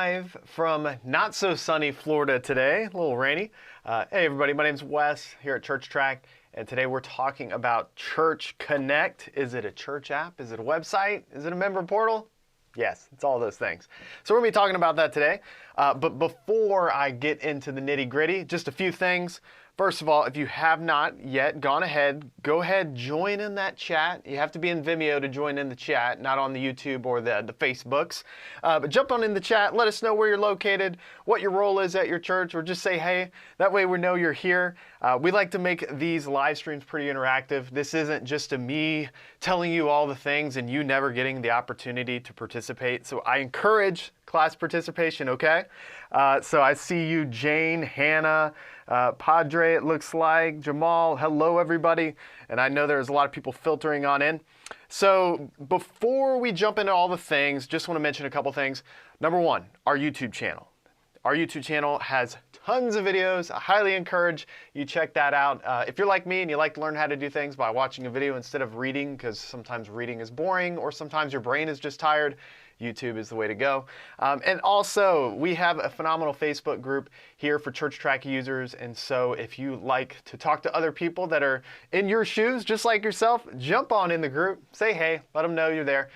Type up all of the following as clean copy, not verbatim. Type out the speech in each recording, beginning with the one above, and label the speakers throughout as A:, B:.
A: live from not so sunny Florida today, a little rainy. Hey everybody, my name's Wes here at ChurchTrac, and today we're talking about Church Connect. Is it a church app? Is it a website? Is it a member portal? Yes, it's all those things. So we're going to be talking about that today. But before I get into the nitty gritty, just a few things. First of all, if you have not yet gone ahead, go ahead, join in that chat. You have to be in Vimeo to join in the chat, not on the YouTube or the Facebooks. But jump on in the chat, let us know where you're located, what your role is at your church, or just say hey. That way we know you're here. We like to make these live streams pretty interactive. This isn't just me telling you all the things and you never getting the opportunity to participate. So I encourage class participation, okay? So I see you, Jane, Hannah, Padre, it looks like, Jamal, hello everybody. And I know there's a lot of people filtering on in. So before we jump into all the things, just want to mention a couple things. Number one, our YouTube channel. Our YouTube channel has tons of videos. I highly encourage you check that out. If you're like me and you like to learn how to do things by watching a video instead of reading, because sometimes reading is boring or sometimes your brain is just tired, YouTube is the way to go. And also, we have a phenomenal Facebook group here for ChurchTrac users. And so if you like to talk to other people that are in your shoes, just like yourself, jump on in the group, say hey, let them know you're there.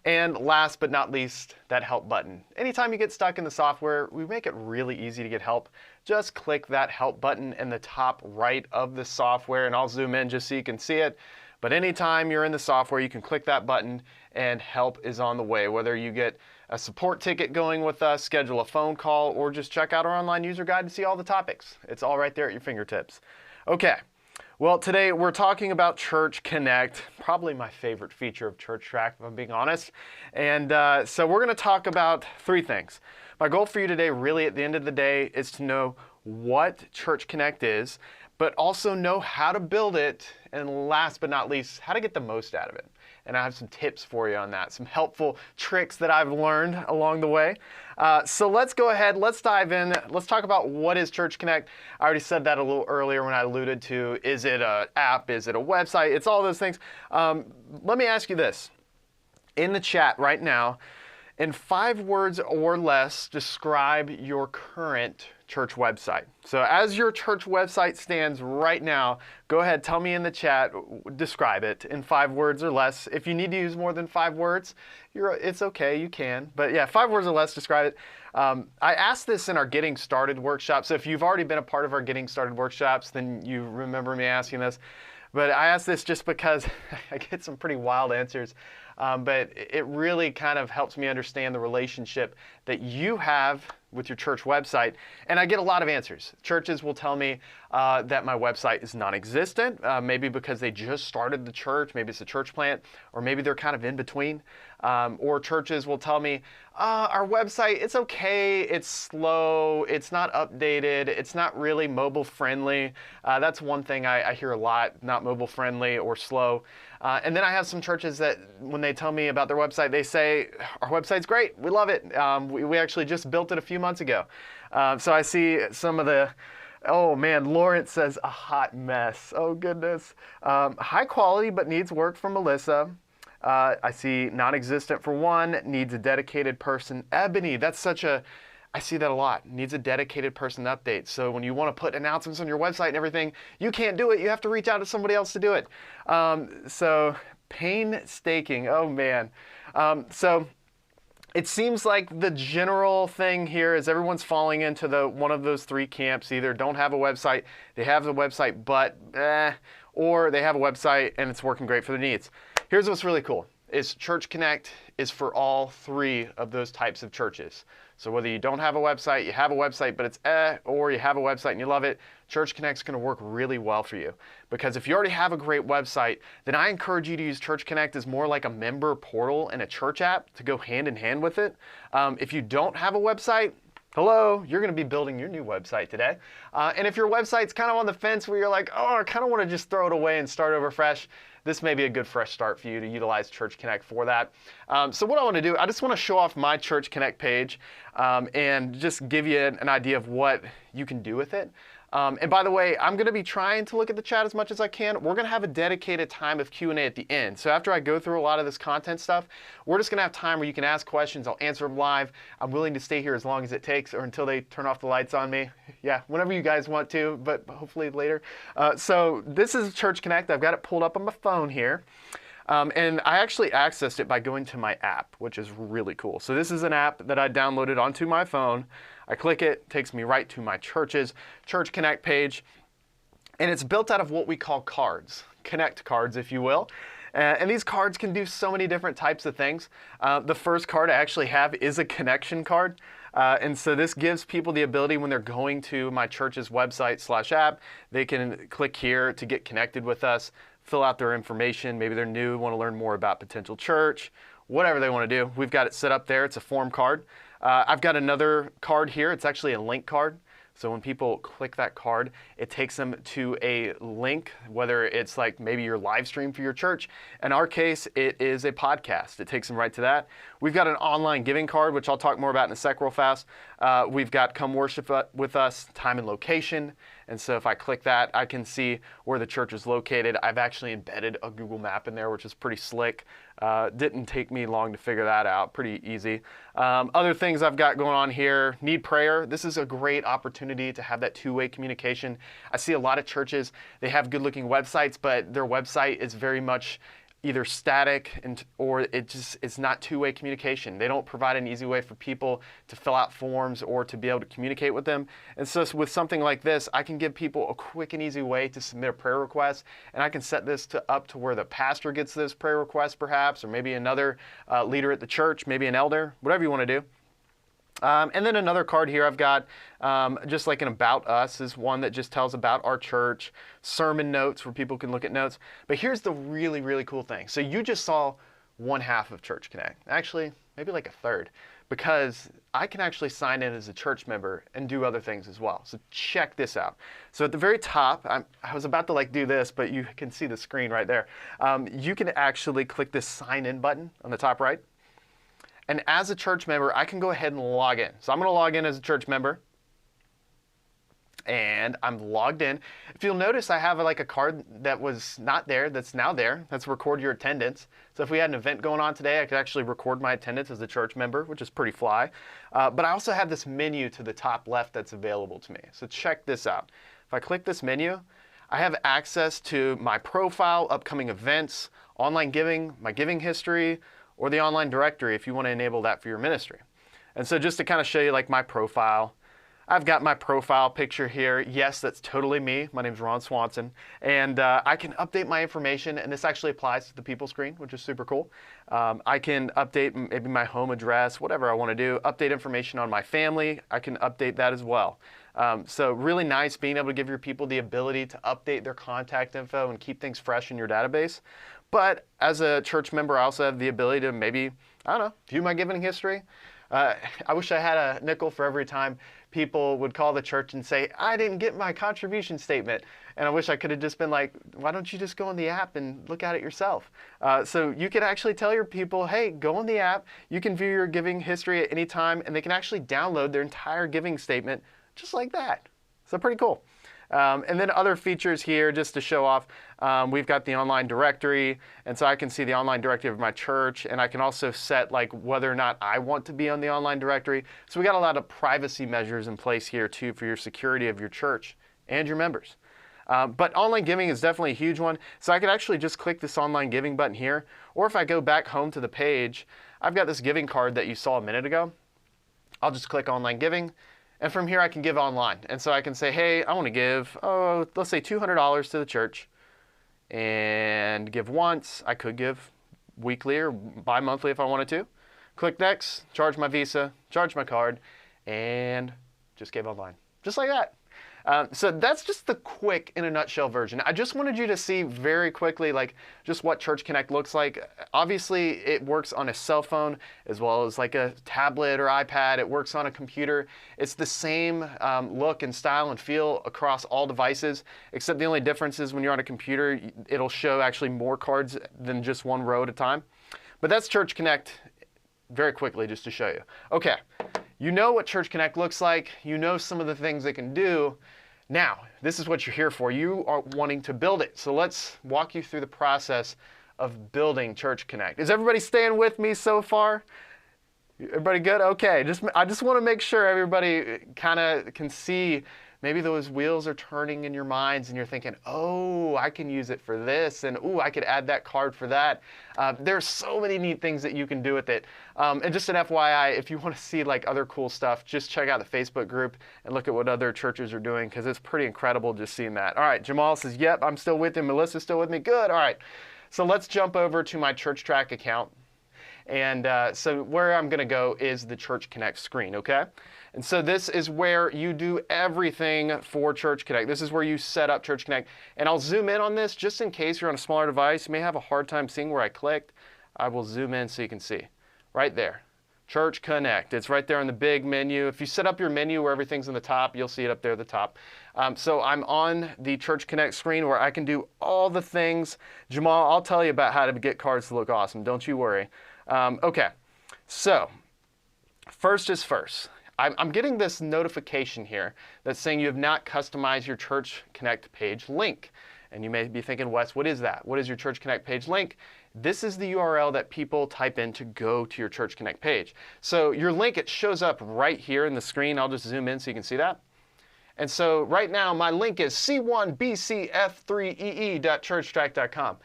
A: And last but not least, that help button. Anytime you get stuck in the software, we make it really easy to get help. Just click that help button in the top right of the software, and I'll zoom in just so you can see it. But anytime you're in the software, you can click that button and help is on the way. Whether you get a support ticket going with us, schedule a phone call, or just check out our online user guide to see all the topics. It's all right there at your fingertips. Okay, well today we're talking about Church Connect, probably my favorite feature of ChurchTrac if I'm being honest. And so we're going to talk about three things. My goal for you today really at the end of the day is to know what Church Connect is, but also know how to build it, and last but not least, how to get the most out of it. And I have some tips for you on that, some helpful tricks that I've learned along the way. So let's go ahead, let's dive in. Let's talk about what is Church Connect. I already said that a little earlier when I alluded to, is it an app, is it a website? It's all those things. Let me ask you this. In the chat right now, in 5 words or less, describe your current church website. So as your church website stands right now, go ahead, tell me in the chat, describe it in 5 words or less. If you need to use more than 5 words, it's okay, you can. But yeah, 5 words or less, describe it. I asked this in our Getting Started workshop. So if you've already been a part of our Getting Started workshops, then you remember me asking this. But I asked this just because I get some pretty wild answers. But it really kind of helps me understand the relationship that you have with your church website. And I get a lot of answers. Churches will tell me that my website is non-existent, maybe because they just started the church, maybe it's a church plant, or maybe they're kind of in between. Or churches will tell me, our website, it's okay, it's slow, it's not updated, it's not really mobile friendly. That's one thing I hear a lot, not mobile friendly or slow. And then I have some churches that when they tell me about their website, they say, our website's great, we love it. We actually just built it a few months ago. So I see some of the, oh man, Lawrence says a hot mess. Oh goodness. High quality but needs work from Melissa. I see non-existent for one, needs a dedicated person. Ebony, that's such a, I see that a lot. Needs a dedicated person to update. So when you want to put announcements on your website and everything, you can't do it. You have to reach out to somebody else to do it. So painstaking, oh man. So it seems like the general thing here is everyone's falling into one of those 3 camps. Either don't have a website, they have the website, but or they have a website and it's working great for their needs. Here's what's really cool, is Church Connect is for all 3 of those types of churches. So whether you don't have a website, you have a website, but it's or you have a website and you love it, Church Connect is going to work really well for you. Because if you already have a great website, then I encourage you to use Church Connect as more like a member portal and a church app to go hand in hand with it. If you don't have a website, hello, you're going to be building your new website today. And if your website's kind of on the fence where you're like, oh, I kind of want to just throw it away and start over fresh, this may be a good fresh start for you to utilize Church Connect for that. So what I want to do, I just want to show off my Church Connect page and just give you an idea of what you can do with it. And by the way, I'm going to be trying to look at the chat as much as I can. We're going to have a dedicated time of Q&A at the end. So after I go through a lot of this content stuff, we're just going to have time where you can ask questions. I'll answer them live. I'm willing to stay here as long as it takes or until they turn off the lights on me. Yeah, whenever you guys want to, but hopefully later. So this is Church Connect. I've got it pulled up on my phone here. And I actually accessed it by going to my app, which is really cool. So this is an app that I downloaded onto my phone. I click it, takes me right to my church's Church Connect page. And it's built out of what we call cards, Connect cards, if you will. And these cards can do so many different types of things. The first card I actually have is a connection card. And so this gives people the ability when they're going to my church's website/app, they can click here to get connected with us, fill out their information. Maybe they're new, want to learn more about potential church, whatever they want to do. We've got it set up there. It's a form card. I've got another card here. It's actually a link card. So when people click that card, it takes them to a link, whether it's like maybe your live stream for your church. In our case, it is a podcast. It takes them right to that. We've got an online giving card, which I'll talk more about in a sec real fast. We've got come worship with us, time and location. And so if I click that, I can see where the church is located. I've actually embedded a Google map in there, which is pretty slick. Didn't take me long to figure that out, pretty easy. Other things I've got going on here, need prayer. This is a great opportunity to have that two-way communication. I see a lot of churches, they have good-looking websites, but their website is very much either static or it's not two-way communication. They don't provide an easy way for people to fill out forms or to be able to communicate with them. And so with something like this, I can give people a quick and easy way to submit a prayer request, and I can set this up to where the pastor gets those prayer requests perhaps, or maybe another leader at the church, maybe an elder, whatever you want to do. And then another card here I've got, just like an About Us is one that just tells about our church, sermon notes where people can look at notes. But here's the really, really cool thing. So you just saw one half of Church Connect, actually maybe like a third, because I can actually sign in as a church member and do other things as well. So check this out. So at the very top, I was about to do this, but you can see the screen right there. You can actually click this sign in button on the top right. And as a church member, I can go ahead and log in. So I'm going to log in as a church member. And I'm logged in. If you'll notice, I have a card that was not there, that's now there. That's record your attendance. So if we had an event going on today, I could actually record my attendance as a church member, which is pretty fly. But I also have this menu to the top left that's available to me. So check this out. If I click this menu, I have access to my profile, upcoming events, online giving, my giving history, or the online directory if you want to enable that for your ministry. And so just to kind of show you my profile, I've got my profile picture here. Yes, that's totally me. My name's Ron Swanson. And I can update my information, and this actually applies to the people screen, which is super cool. I can update maybe my home address, whatever I want to do, update information on my family. I can update that as well. So really nice being able to give your people the ability to update their contact info and keep things fresh in your database. But as a church member, I also have the ability to maybe, I don't know, view my giving history. I wish I had a nickel for every time people would call the church and say, I didn't get my contribution statement. And I wish I could have just been like, why don't you just go on the app and look at it yourself? So you can actually tell your people, hey, go on the app. You can view your giving history at any time, and they can actually download their entire giving statement just like that. So pretty cool. And then other features here just to show off, we've got the online directory, and so I can see the online directory of my church, and I can also set whether or not I want to be on the online directory. So we got a lot of privacy measures in place here too for your security of your church and your members. But online giving is definitely a huge one. So I could actually just click this online giving button here, or if I go back home to the page, I've got this giving card that you saw a minute ago. I'll just click online giving. And from here, I can give online. And so I can say, hey, I want to give, let's say $200 to the church and give once. I could give weekly or bi-monthly if I wanted to. Click next, charge my Visa, charge my card, and just give online. Just like that. So that's just the quick, in a nutshell version. I just wanted you to see very quickly just what Church Connect looks like. Obviously, it works on a cell phone as well as a tablet or iPad. It works on a computer. It's the same look and style and feel across all devices, except the only difference is when you're on a computer, it'll show actually more cards than just one row at a time. But that's Church Connect very quickly just to show you. Okay, you know what Church Connect looks like. You know some of the things it can do. Now, this is what you're here for. You are wanting to build it. So let's walk you through the process of building Church Connect. Is everybody staying with me so far? Everybody good? Okay. I just want to make sure everybody kind of can see. Maybe those wheels are turning in your minds and you're thinking, oh, I can use it for this, and oh, I could add that card for that. There's so many neat things that you can do with it. And just an FYI, if you want to see like other cool stuff, just check out the Facebook group and look at what other churches are doing, because it's pretty incredible just seeing that. All right, Jamal says, yep, I'm still with you. Melissa's still with me. Good. All right. So let's jump over to my ChurchTrac account. And so where I'm going to go is the Church Connect screen, okay? And so this is where you do everything for Church Connect. This is where you set up Church Connect. And I'll zoom in on this just in case you're on a smaller device. You may have a hard time seeing where I clicked. I will zoom in so you can see. Right there. Church Connect. It's right there in the big menu. If you set up your menu where everything's in the top, you'll see it up there at the top. So I'm on the Church Connect screen where I can do all the things. Jamal, I'll tell you about how to get cards to look awesome. Don't you worry. Okay, so first is first. I'm getting this notification here that's saying you have not customized your Church Connect page link. And you may be thinking, Wes, what is that? What is your Church Connect page link? This is the URL that people type in to go to your Church Connect page. So your link, it shows up right here in the screen. I'll just zoom in so you can see that. And so right now, my link is c1bcf3ee.churchtrac.com.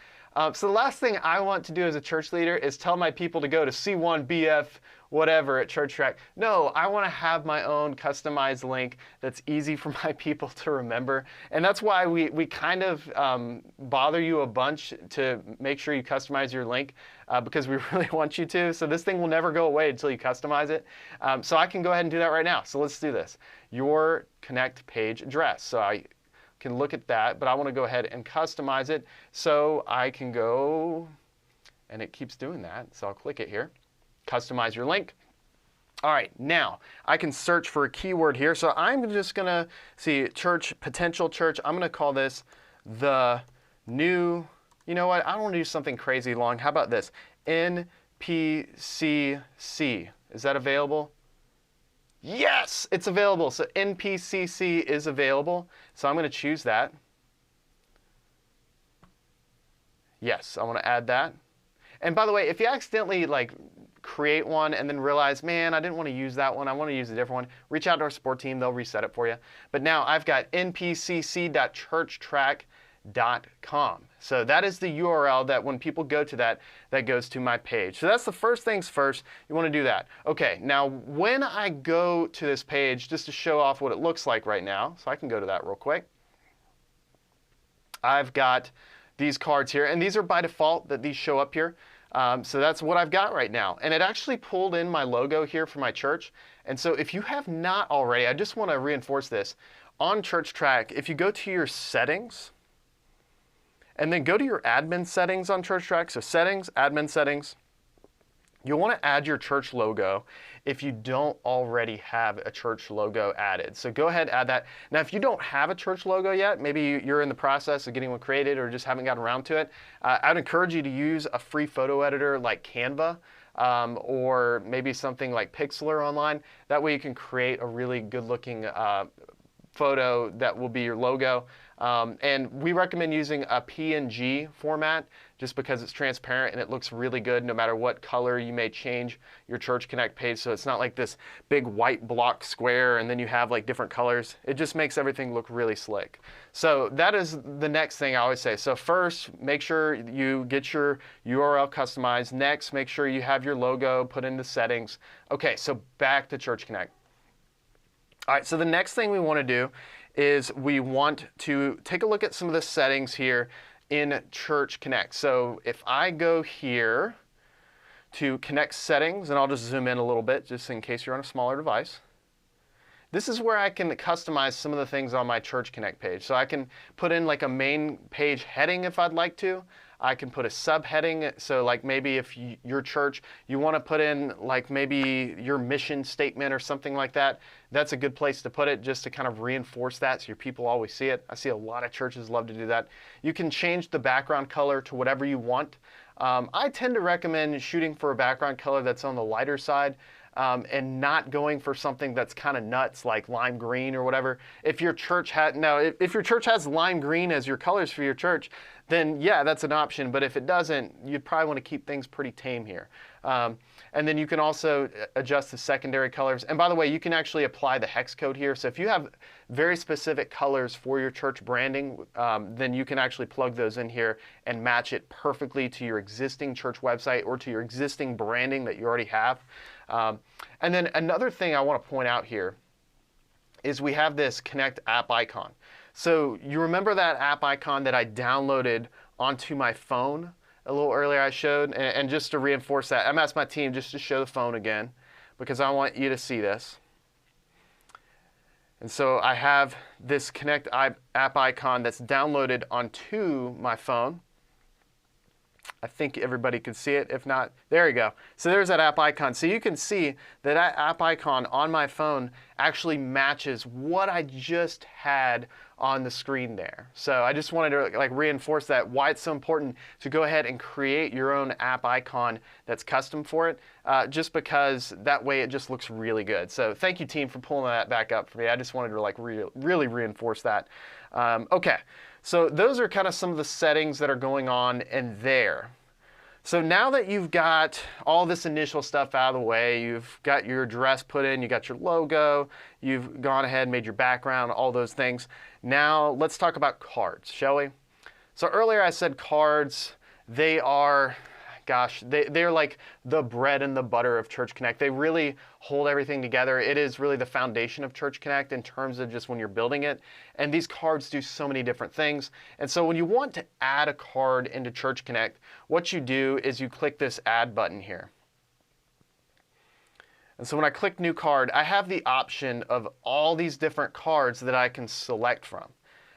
A: So the last thing I want to do as a church leader is tell my people to go to C1BF whatever at ChurchTrac. No, I want to have my own customized link that's easy for my people to remember. And that's why we kind of bother you a bunch to make sure you customize your link because we really want you to. So this thing will never go away until you customize it. So I can go ahead and do that right now. So let's do this. Your Connect page address. So I can look at that, but I want to go ahead and customize it. So I can go, and it keeps doing that. So I'll click it here. Customize your link. All right, now I can search for a keyword here. So I'm just gonna see church, potential church. I'm gonna call this the new, you know what? I don't want to do something crazy long. How about this? NPCC. Is that available? Yes, it's available. So NPCC is available. So I'm gonna choose that. Yes, I want to add that. And by the way, if you accidentally create one and then realize, man, I didn't want to use that one, I want to use a different one, reach out to our support team, they'll reset it for you. But now I've got npcc.churchtrac.com. So that is the URL that when people go to that goes to my page. So that's the first things first, you want to do that. Okay, now when I go to this page, just to show off what it looks like right now, so I can go to that real quick. I've got these cards here, and these are by default that these show up here. So that's what I've got right now. And it actually pulled in my logo here for my church. And so if you have not already, I just want to reinforce this. On ChurchTrac, if you go to your settings, and then go to your admin settings on ChurchTrac, so settings, admin settings, you'll want to add your church logo if you don't already have a church logo added. So go ahead, add that. Now, if you don't have a church logo yet, maybe you're in the process of getting one created or just haven't gotten around to it, I'd encourage you to use a free photo editor like Canva or maybe something like Pixlr online. That way you can create a really good looking photo that will be your logo. And we recommend using a PNG format just because it's transparent and it looks really good no matter what color you may change your Church Connect page. So it's not like this big white block square and then you have different colors. It just makes everything look really slick. So that is the next thing I always say. So first, make sure you get your URL customized. Next, make sure you have your logo put into settings. Okay, so back to Church Connect. All right, so the next thing we want to do is we want to take a look at some of the settings here in Church Connect. So if I go here to Connect Settings, and I'll just zoom in a little bit just in case you're on a smaller device. This is where I can customize some of the things on my Church Connect page. So I can put in a main page heading if I'd like to. I can put a subheading, so maybe if your church, you want to put in maybe your mission statement or something like that, that's a good place to put it just to kind of reinforce that so your people always see it. I see a lot of churches love to do that. You can change the background color to whatever you want. I tend to recommend shooting for a background color that's on the lighter side. and not going for something that's kind of nuts like lime green or whatever. If your church if your church has lime green as your colors for your church, then yeah, that's an option. But if it doesn't, you'd probably want to keep things pretty tame here. And then you can also adjust the secondary colors. And by the way, you can actually apply the hex code here. So if you have very specific colors for your church branding, then you can actually plug those in here and match it perfectly to your existing church website or to your existing branding that you already have. And then another thing I want to point out here is we have this Connect app icon. So you remember that app icon that I downloaded onto my phone a little earlier I showed? And just to reinforce that, I'm asking my team just to show the phone again because I want you to see this. And so I have this Connect app icon that's downloaded onto my phone. I think everybody can see it. If not, there you go. So there's that app icon. So you can see that that app icon on my phone actually matches what I just had on the screen there. So I just wanted to reinforce that, why it's so important to go ahead and create your own app icon that's custom for it, just because that way it just looks really good. So thank you, team, for pulling that back up for me. I just wanted to really reinforce that. Okay. So those are kind of some of the settings that are going on in there. So now that you've got all this initial stuff out of the way, you've got your address put in, you got your logo, you've gone ahead and made your background, all those things. Now let's talk about cards, shall we? So earlier I said cards, they are, they're like the bread and the butter of Church Connect. They really hold everything together. It is really the foundation of Church Connect in terms of just when you're building it. And these cards do so many different things. And so when you want to add a card into Church Connect, what you do is you click this add button here. And so when I click new card, I have the option of all these different cards that I can select from.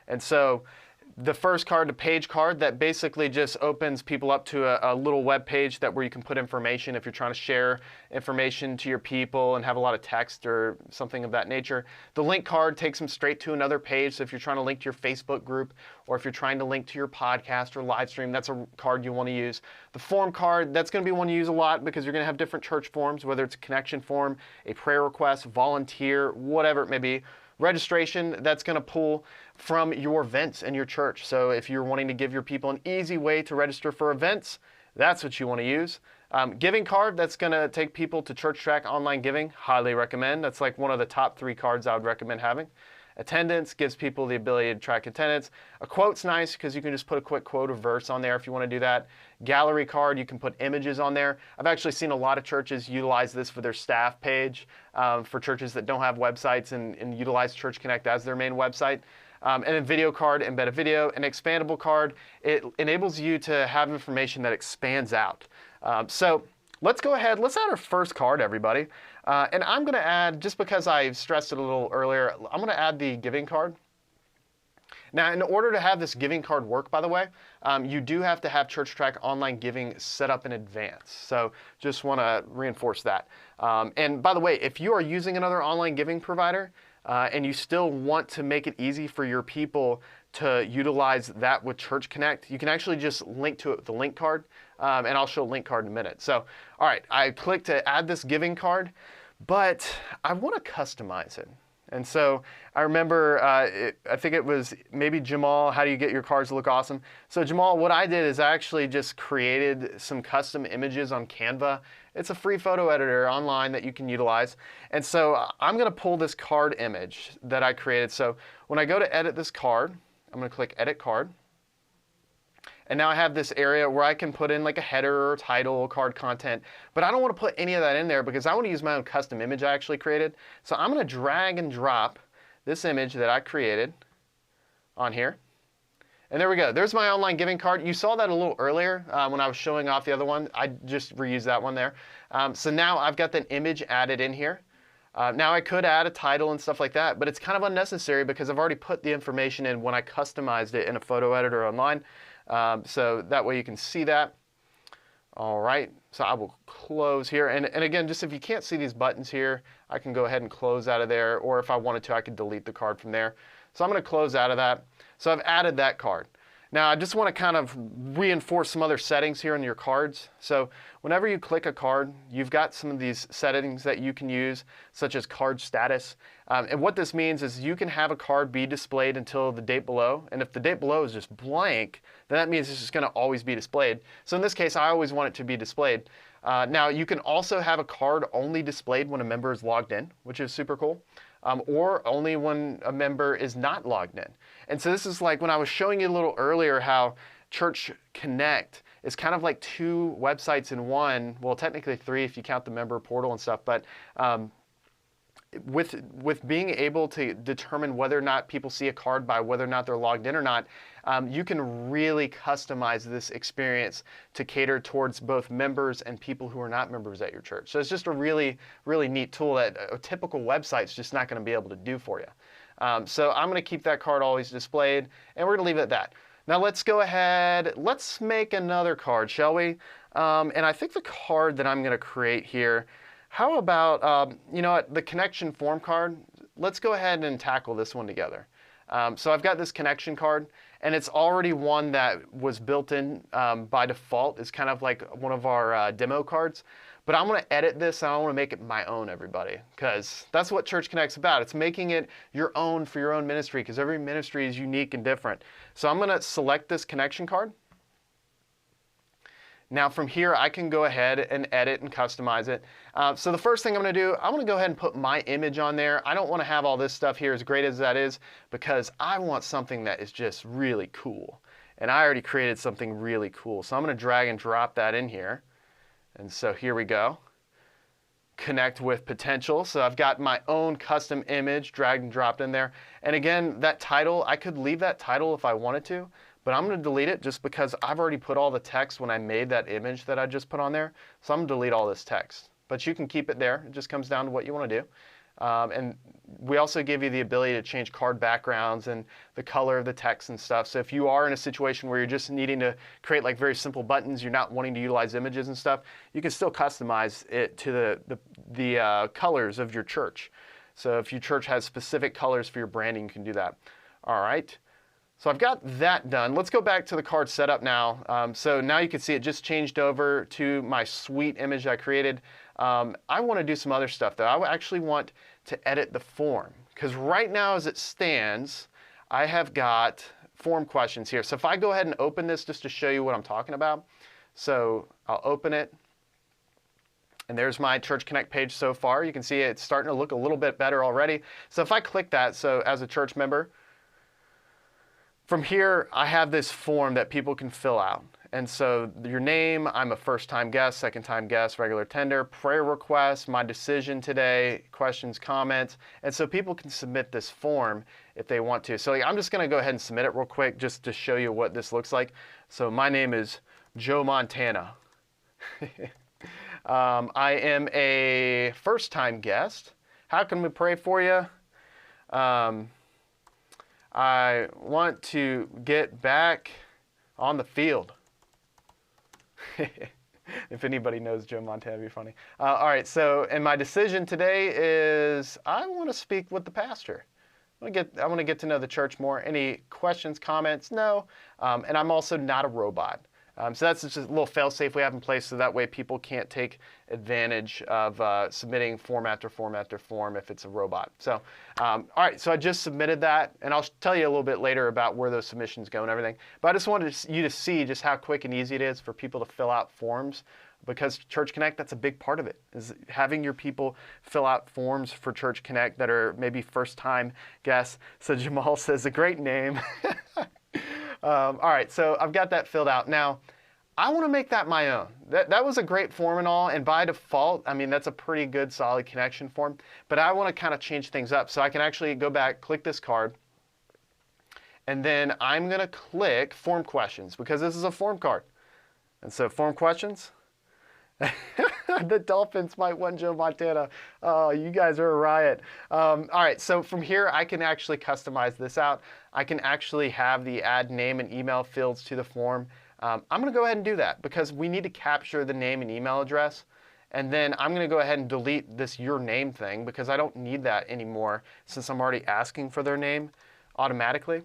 A: And so the first card, the page card, that basically just opens people up to a little web page where you can put information if you're trying to share information to your people and have a lot of text or something of that nature. The link card takes them straight to another page. So if you're trying to link to your Facebook group or if you're trying to link to your podcast or live stream, that's a card you want to use. The form card, that's going to be one you use a lot because you're going to have different church forms, whether it's a connection form, a prayer request, volunteer, whatever it may be. Registration, that's going to pull from your events in your church. So if you're wanting to give your people an easy way to register for events, that's what you want to use. Giving card, that's going to take people to ChurchTrac online giving. Highly recommend. That's like one of the top 3 cards I would recommend having. Attendance gives people the ability to track attendance. A quote's nice because you can just put a quick quote or verse on there if you want to do that. Gallery card, you can put images on there. I've actually seen a lot of churches utilize this for their staff page, for churches that don't have websites and utilize Church Connect as their main website. And then video card, embed a video. An expandable card, it enables you to have information that expands out. So let's go ahead, let's add our first card, everybody. And I'm going to add, just because I stressed it a little earlier, I'm going to add the giving card. Now, in order to have this giving card work, by the way, you do have to have ChurchTrac online giving set up in advance. So just want to reinforce that. And by the way, if you are using another online giving provider and you still want to make it easy for your people to utilize that with Church Connect, you can actually just link to it with the link card, and I'll show a link card in a minute. So, all right, I clicked to add this giving card, but I want to customize it. And so I remember, I think it was maybe Jamal, how do you get your cards to look awesome? So Jamal, what I did is I actually just created some custom images on Canva. It's a free photo editor online that you can utilize. And so I'm going to pull this card image that I created. So when I go to edit this card, I'm going to click Edit Card. And now I have this area where I can put in like a header or title, card content, but I don't want to put any of that in there because I want to use my own custom image I actually created. So I'm going to drag and drop this image that I created on here. And there we go. There's my online giving card. You saw that a little earlier when I was showing off the other one. I just reused that one there. So now I've got that image added in here. Now I could add a title and stuff like that, but it's kind of unnecessary because I've already put the information in when I customized it in a photo editor online. So that way you can see that. All right, so I will close here. And again, just if you can't see these buttons here, I can go ahead and close out of there, or if I wanted to, I could delete the card from there. So I'm going to close out of that. So I've added that card. Now, I just want to kind of reinforce some other settings here in your cards. So whenever you click a card, you've got some of these settings that you can use, such as card status. And what this means is you can have a card be displayed until the date below. And if the date below is just blank, then that means it's just going to always be displayed. So in this case, I always want it to be displayed. Now, you can also have a card only displayed when a member is logged in, which is super cool. Or only when a member is not logged in. And so this is like when I was showing you a little earlier how Church Connect is kind of like two websites in one. Well, technically three if you count the member portal and stuff, but with being able to determine whether or not people see a card by whether or not they're logged in or not, you can really customize this experience to cater towards both members and people who are not members at your church. So it's just a really, really neat tool that a typical website's just not going to be able to do for you. So I'm going to keep that card always displayed, and we're going to leave it at that. Now let's go ahead, let's make another card, shall we? And I think the card that I'm going to create here, how about, you know what, the connection form card, let's go ahead and tackle this one together. So I've got this connection card, and it's already one that was built in by default. It's kind of like one of our demo cards. But I'm going to edit this, and I want to make it my own, everybody, because that's what Church Connect's about. It's making it your own for your own ministry, because every ministry is unique and different. So I'm going to select this connection card. Now from here, I can go ahead and edit and customize it. So the first thing I'm going to do, I'm going to go ahead and put my image on there. I don't want to have all this stuff here, as great as that is, because I want something that is just really cool. And I already created something really cool. So I'm going to drag and drop that in here. And so here we go. Connect with potential. So I've got my own custom image dragged and dropped in there. And again, that title, I could leave that title if I wanted to, but I'm going to delete it just because I've already put all the text when I made that image that I just put on there. So I'm going to delete all this text. But you can keep it there. It just comes down to what you want to do. And we also give you the ability to change card backgrounds and the color of the text and stuff. So if you are in a situation where you're just needing to create like very simple buttons, you're not wanting to utilize images and stuff, you can still customize it to the colors of your church. So if your church has specific colors for your branding, you can do that. All right. So I've got that done. Let's go back to the card setup now. So now you can see it just changed over to my sweet image I created. I want to do some other stuff though. I actually want to edit the form, because right now as it stands, I have got form questions here. So if I go ahead and open this just to show you what I'm talking about. So I'll open it. And there's my Church Connect page so far. You can see it's starting to look a little bit better already. So if I click that, so as a church member, from here, I have this form that people can fill out. And so your name, I'm a first-time guest, second-time guest, regular tender, prayer request, my decision today, questions, comments. And so people can submit this form if they want to. So I'm just going to go ahead and submit it real quick just to show you what this looks like. So my name is Joe Montana. I am a first-time guest. How can we pray for you? I want to get back on the field. If anybody knows Joe Montana, it'd be funny. All right, so, and my decision today is I want to speak with the pastor. I want to get to know the church more. Any questions, comments? No. And I'm also not a robot. So that's just a little fail-safe we have in place so that way people can't take advantage of submitting form after form after form if it's a robot. So, all right, so I just submitted that, and I'll tell you a little bit later about where those submissions go and everything. But I just wanted you to see just how quick and easy it is for people to fill out forms, because Church Connect, that's a big part of it, is having your people fill out forms for Church Connect that are maybe first-time guests. So Jamal says, a great name. All right, so I've got that filled out. Now, I want to make that my own. That was a great form and all, and by default, I mean, that's a pretty good, solid connection form, but I want to kind of change things up. So I can actually go back, click this card, and then I'm going to click form questions, because this is a form card. And so form questions. The Dolphins might want Joe Montana. Oh, you guys are a riot. All right, so from here, I can actually customize this out. I can actually have the add name and email fields to the form. I'm going to go ahead and do that because we need to capture the name and email address. And then I'm going to go ahead and delete this your name thing because I don't need that anymore since I'm already asking for their name automatically.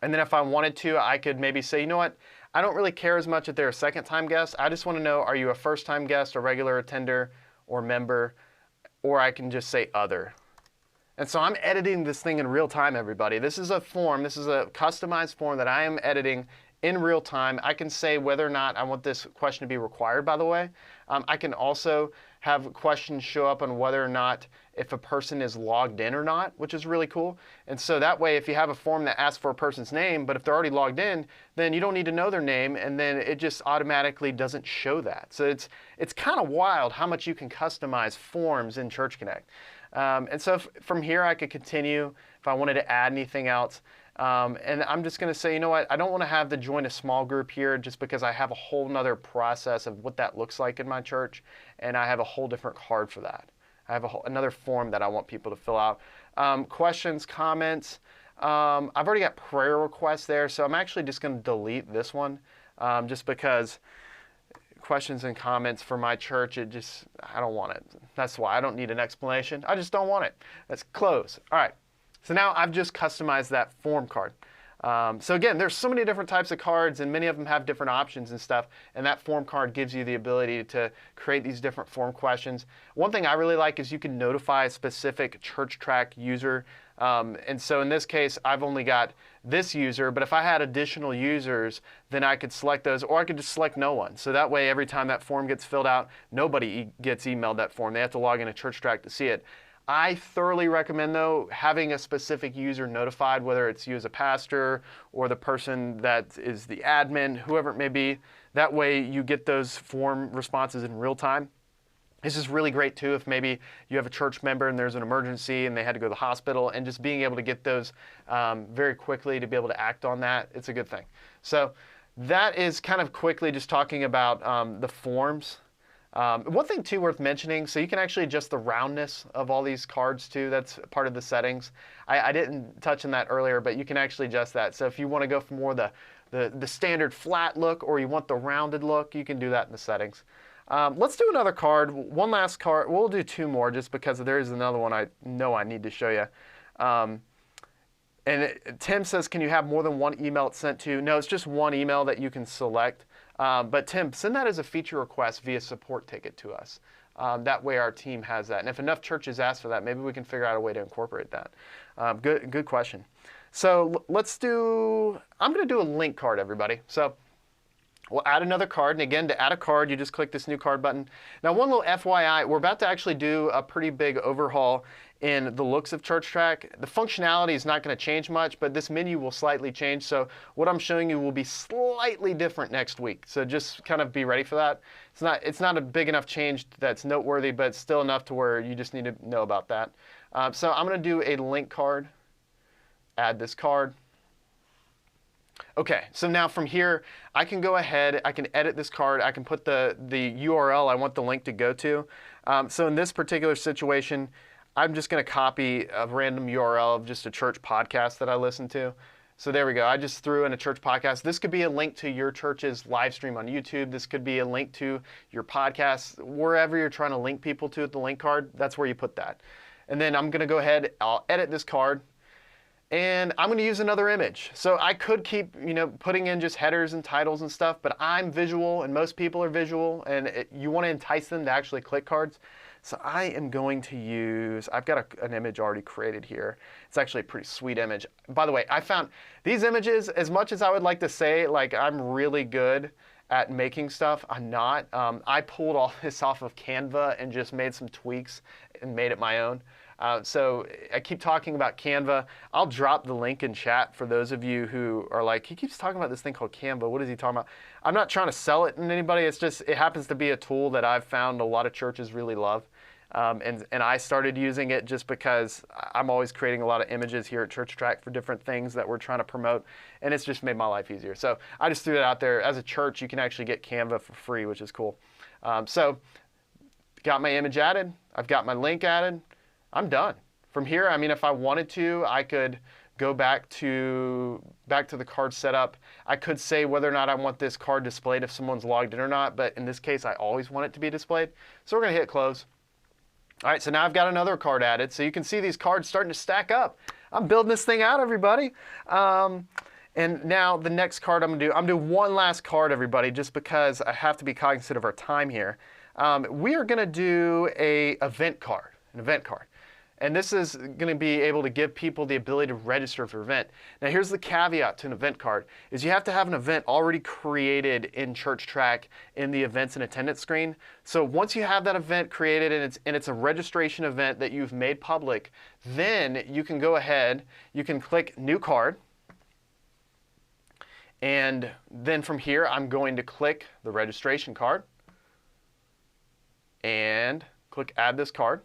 A: And then if I wanted to, I could maybe say, you know what, I don't really care as much if they're a second-time guest. I just want to know, are you a first-time guest, a regular attender, or member? Or I can just say other. And so I'm editing this thing in real time, everybody. This is a form, this is a customized form that I am editing in real time. I can say whether or not I want this question to be required, by the way. I can also have questions show up on whether or not if a person is logged in or not, which is really cool. And so that way, if you have a form that asks for a person's name, but if they're already logged in, then you don't need to know their name, and then it just automatically doesn't show that. So it's kind of wild how much you can customize forms in Church Connect. And so from here, I could continue if I wanted to add anything else. And I'm just going to say, you know what, I don't want to have to join a small group here just because I have a whole nother process of what that looks like in my church, and I have a whole different card for that. I have another form that I want people to fill out. Questions, comments. I've already got prayer requests there, so I'm actually just going to delete this one just because questions and comments for my church, I don't want it. That's why I don't need an explanation. I just don't want it. Let's close. All right. So now I've just customized that form card. So again, there's so many different types of cards, and many of them have different options and stuff, and that form card gives you the ability to create these different form questions. One thing I really like is you can notify a specific ChurchTrac user, and so in this case, I've only got this user, but if I had additional users, then I could select those, or I could just select no one. So that way, every time that form gets filled out, nobody gets emailed that form. They have to log into ChurchTrac to see it. I thoroughly recommend, though, having a specific user notified, whether it's you as a pastor or the person that is the admin, whoever it may be. That way you get those form responses in real time. This is really great, too, if maybe you have a church member and there's an emergency and they had to go to the hospital, and just being able to get those very quickly to be able to act on that, it's a good thing. So that is kind of quickly just talking about the forms. One thing too worth mentioning, so you can actually adjust the roundness of all these cards too. That's part of the settings. I didn't touch on that earlier, but you can actually adjust that. So if you want to go for more the standard flat look, or you want the rounded look, you can do that in the settings. Let's do another card. One last card. We'll do two more just because there is another one I know I need to show you. Tim says, can you have more than one email it's sent to? No, it's just one email that you can select. But Tim, send that as a feature request via support ticket to us. That way our team has that. And if enough churches ask for that, maybe we can figure out a way to incorporate that. Good question. So I'm going to do a link card, everybody. So we'll add another card. And again, to add a card, you just click this new card button. Now, one little FYI, we're about to actually do a pretty big overhaul in the looks of ChurchTrac. The functionality is not going to change much, but this menu will slightly change. So what I'm showing you will be slightly different next week. So just kind of be ready for that. It's not a big enough change that's noteworthy, but it's still enough to where you just need to know about that. So I'm going to do a link card. Add this card. Okay, so now from here, I can go ahead, I can edit this card, I can put the URL I want the link to go to. So in this particular situation, I'm just going to copy a random URL of just a church podcast that I listen to. So there we go. I just threw in a church podcast. This could be a link to your church's live stream on YouTube. This could be a link to your podcast. Wherever you're trying to link people to at the link card, that's where you put that. And then I'm going to go ahead, I'll edit this card, and I'm going to use another image. So I could keep, putting in just headers and titles and stuff, but I'm visual and most people are visual, and you want to entice them to actually click cards. So I am going to use, I've got an image already created here. It's actually a pretty sweet image. By the way, I found these images, as much as I would like to say, like I'm really good at making stuff, I'm not. I pulled all this off of Canva and just made some tweaks and made it my own. So I keep talking about Canva. I'll drop the link in chat for those of you who are like, he keeps talking about this thing called Canva. What is he talking about? I'm not trying to sell it to anybody. It's just, it happens to be a tool that I've found a lot of churches really love. And I started using it just because I'm always creating a lot of images here at ChurchTrac for different things that we're trying to promote, and it's just made my life easier. So I just threw that out there. As a church, you can actually get Canva for free, which is cool. So got my image added. I've got my link added. I'm done. From here, I mean, if I wanted to, I could go back to the card setup. I could say whether or not I want this card displayed if someone's logged in or not, but in this case, I always want it to be displayed. So we're going to hit close. All right, so now I've got another card added. So you can see these cards starting to stack up. I'm building this thing out, everybody. And now the next card I'm gonna do one last card, everybody, just because I have to be cognizant of our time here. We are gonna do an event card. And this is going to be able to give people the ability to register for an event. Now here's the caveat to an event card, is you have to have an event already created in ChurchTrac in the events and attendance screen. So once you have that event created and it's a registration event that you've made public, then you can go ahead, you can click New Card. And then from here, I'm going to click the registration card and click Add this card.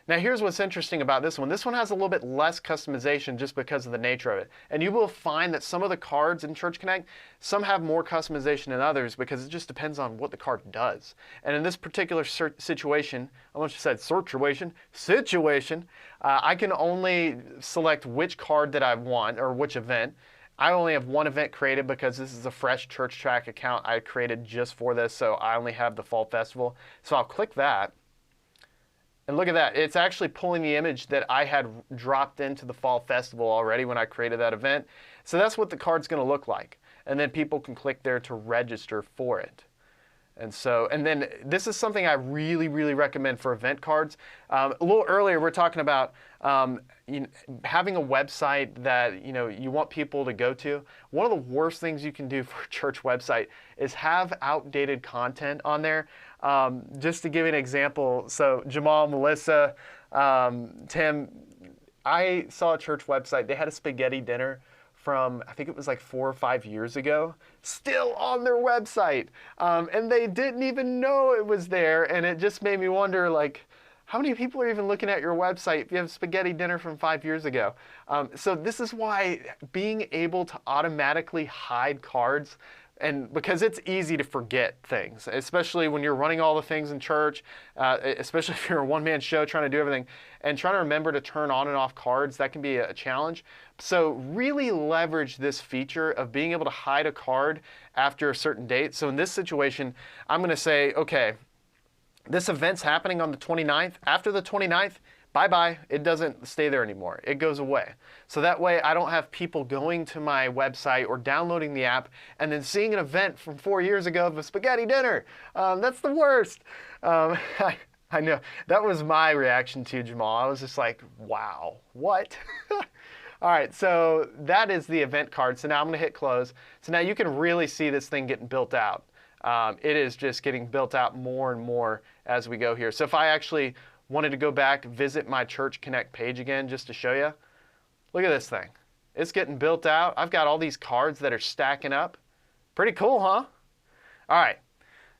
A: Now here's what's interesting about this one. This one has a little bit less customization just because of the nature of it. And you will find that some of the cards in Church Connect, some have more customization than others because it just depends on what the card does. And in this particular situation, I almost said situation, I can only select which card that I want or which event. I only have one event created because this is a fresh ChurchTrac account I created just for this, so I only have the Fall Festival. So I'll click that. And look at that, it's actually pulling the image that I had dropped into the Fall Festival already when I created that event. So that's what the card's gonna look like. And then people can click there to register for it. And then this is something I really, really recommend for event cards. A little earlier, we're talking about having a website that you want people to go to. One of the worst things you can do for a church website is have outdated content on there. Just to give you an example, so Jamal, Melissa, Tim, I saw a church website. They had a spaghetti dinner from, I think it was like 4 or 5 years ago, still on their website. And they didn't even know it was there. And it just made me wonder, like, how many people are even looking at your website if you have spaghetti dinner from 5 years ago? So this is why being able to automatically hide cards, and because it's easy to forget things, especially when you're running all the things in church, especially if you're a one-man show trying to do everything, and trying to remember to turn on and off cards, that can be a challenge. So really leverage this feature of being able to hide a card after a certain date. So in this situation, I'm gonna say, okay, this event's happening on the 29th. After the 29th, bye-bye, it doesn't stay there anymore. It goes away. So that way I don't have people going to my website or downloading the app and then seeing an event from 4 years ago of a spaghetti dinner. That's the worst. I know, that was my reaction to Jamal. I was just like, wow, what? All right, so that is the event card. So now I'm gonna hit close. So now you can really see this thing getting built out. It is just getting built out more and more as we go here. So if I actually wanted to go back, visit my Church Connect page again just to show you, look at this thing. It's getting built out. I've got all these cards that are stacking up. Pretty cool, huh? All right,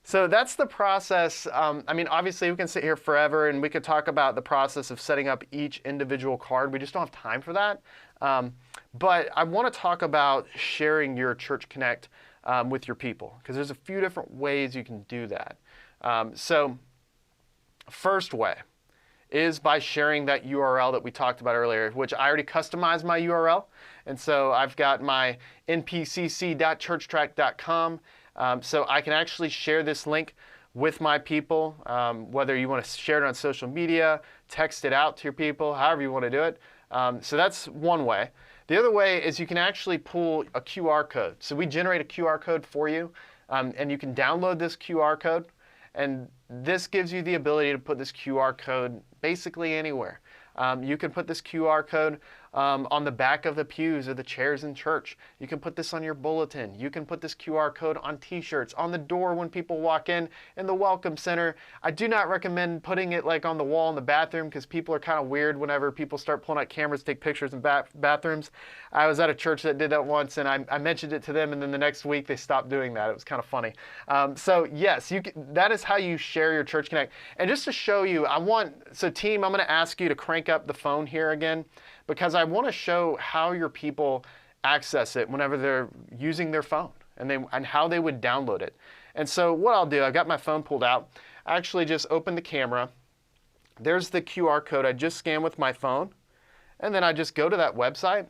A: so that's the process. I mean, obviously we can sit here forever and we could talk about the process of setting up each individual card. We just don't have time for that. But I want to talk about sharing your Church Connect with your people, because there's a few different ways you can do that. So first way is by sharing that URL that we talked about earlier, which I already customized my URL. And so I've got my npcc.churchtrac.com. So I can actually share this link with my people, whether you want to share it on social media, text it out to your people, however you want to do it. So that's one way. The other way is you can actually pull a QR code. So we generate a QR code for you, and you can download this QR code. And this gives you the ability to put this QR code basically anywhere. You can put this QR code on the back of the pews or the chairs in church. You can put this on your bulletin. You can put this QR code on t-shirts, on the door when people walk in the welcome center. I do not recommend putting it like on the wall in the bathroom, because people are kind of weird whenever people start pulling out cameras to take pictures in bathrooms. I was at a church that did that once, and I mentioned it to them, and then the next week they stopped doing that. It was kind of funny. So yes, that is how you share your Church Connect. And just to show you, so team, I'm going to ask you to crank up the phone here again, because I want to show how your people access it whenever they're using their phone, and how they would download it. And so what I'll do, I've got my phone pulled out. I actually just open the camera. There's the QR code I just scanned with my phone, and then I just go to that website.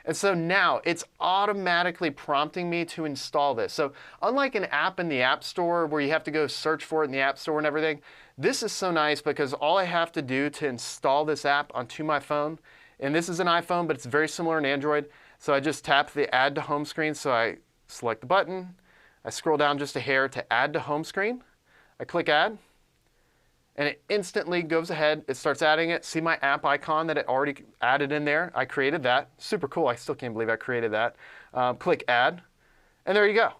A: And so now it's automatically prompting me to install this. So unlike an app in the App Store where you have to go search for it in the App Store and everything, this is so nice because all I have to do to install this app onto my phone, and this is an iPhone, but it's very similar in Android. So I just tap the add to home screen. So I select the button. I scroll down just a hair to add to home screen. I click add. And it instantly goes ahead. It starts adding it. See my app icon that it already added in there? I created that. Super cool. I still can't believe I created that. Click add. And there you go.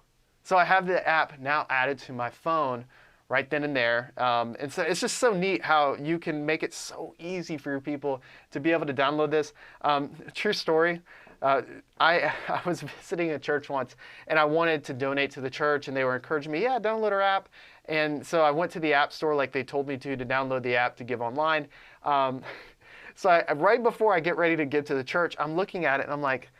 A: So I have the app now added to my phone right then and there. And so it's just so neat how you can make it so easy for your people to be able to download this. True story. I was visiting a church once, and I wanted to donate to the church, and they were encouraging me, yeah, download our app. And so I went to the app store like they told me to download the app to give online. So right before I get ready to give to the church, I'm looking at it, and I'm like,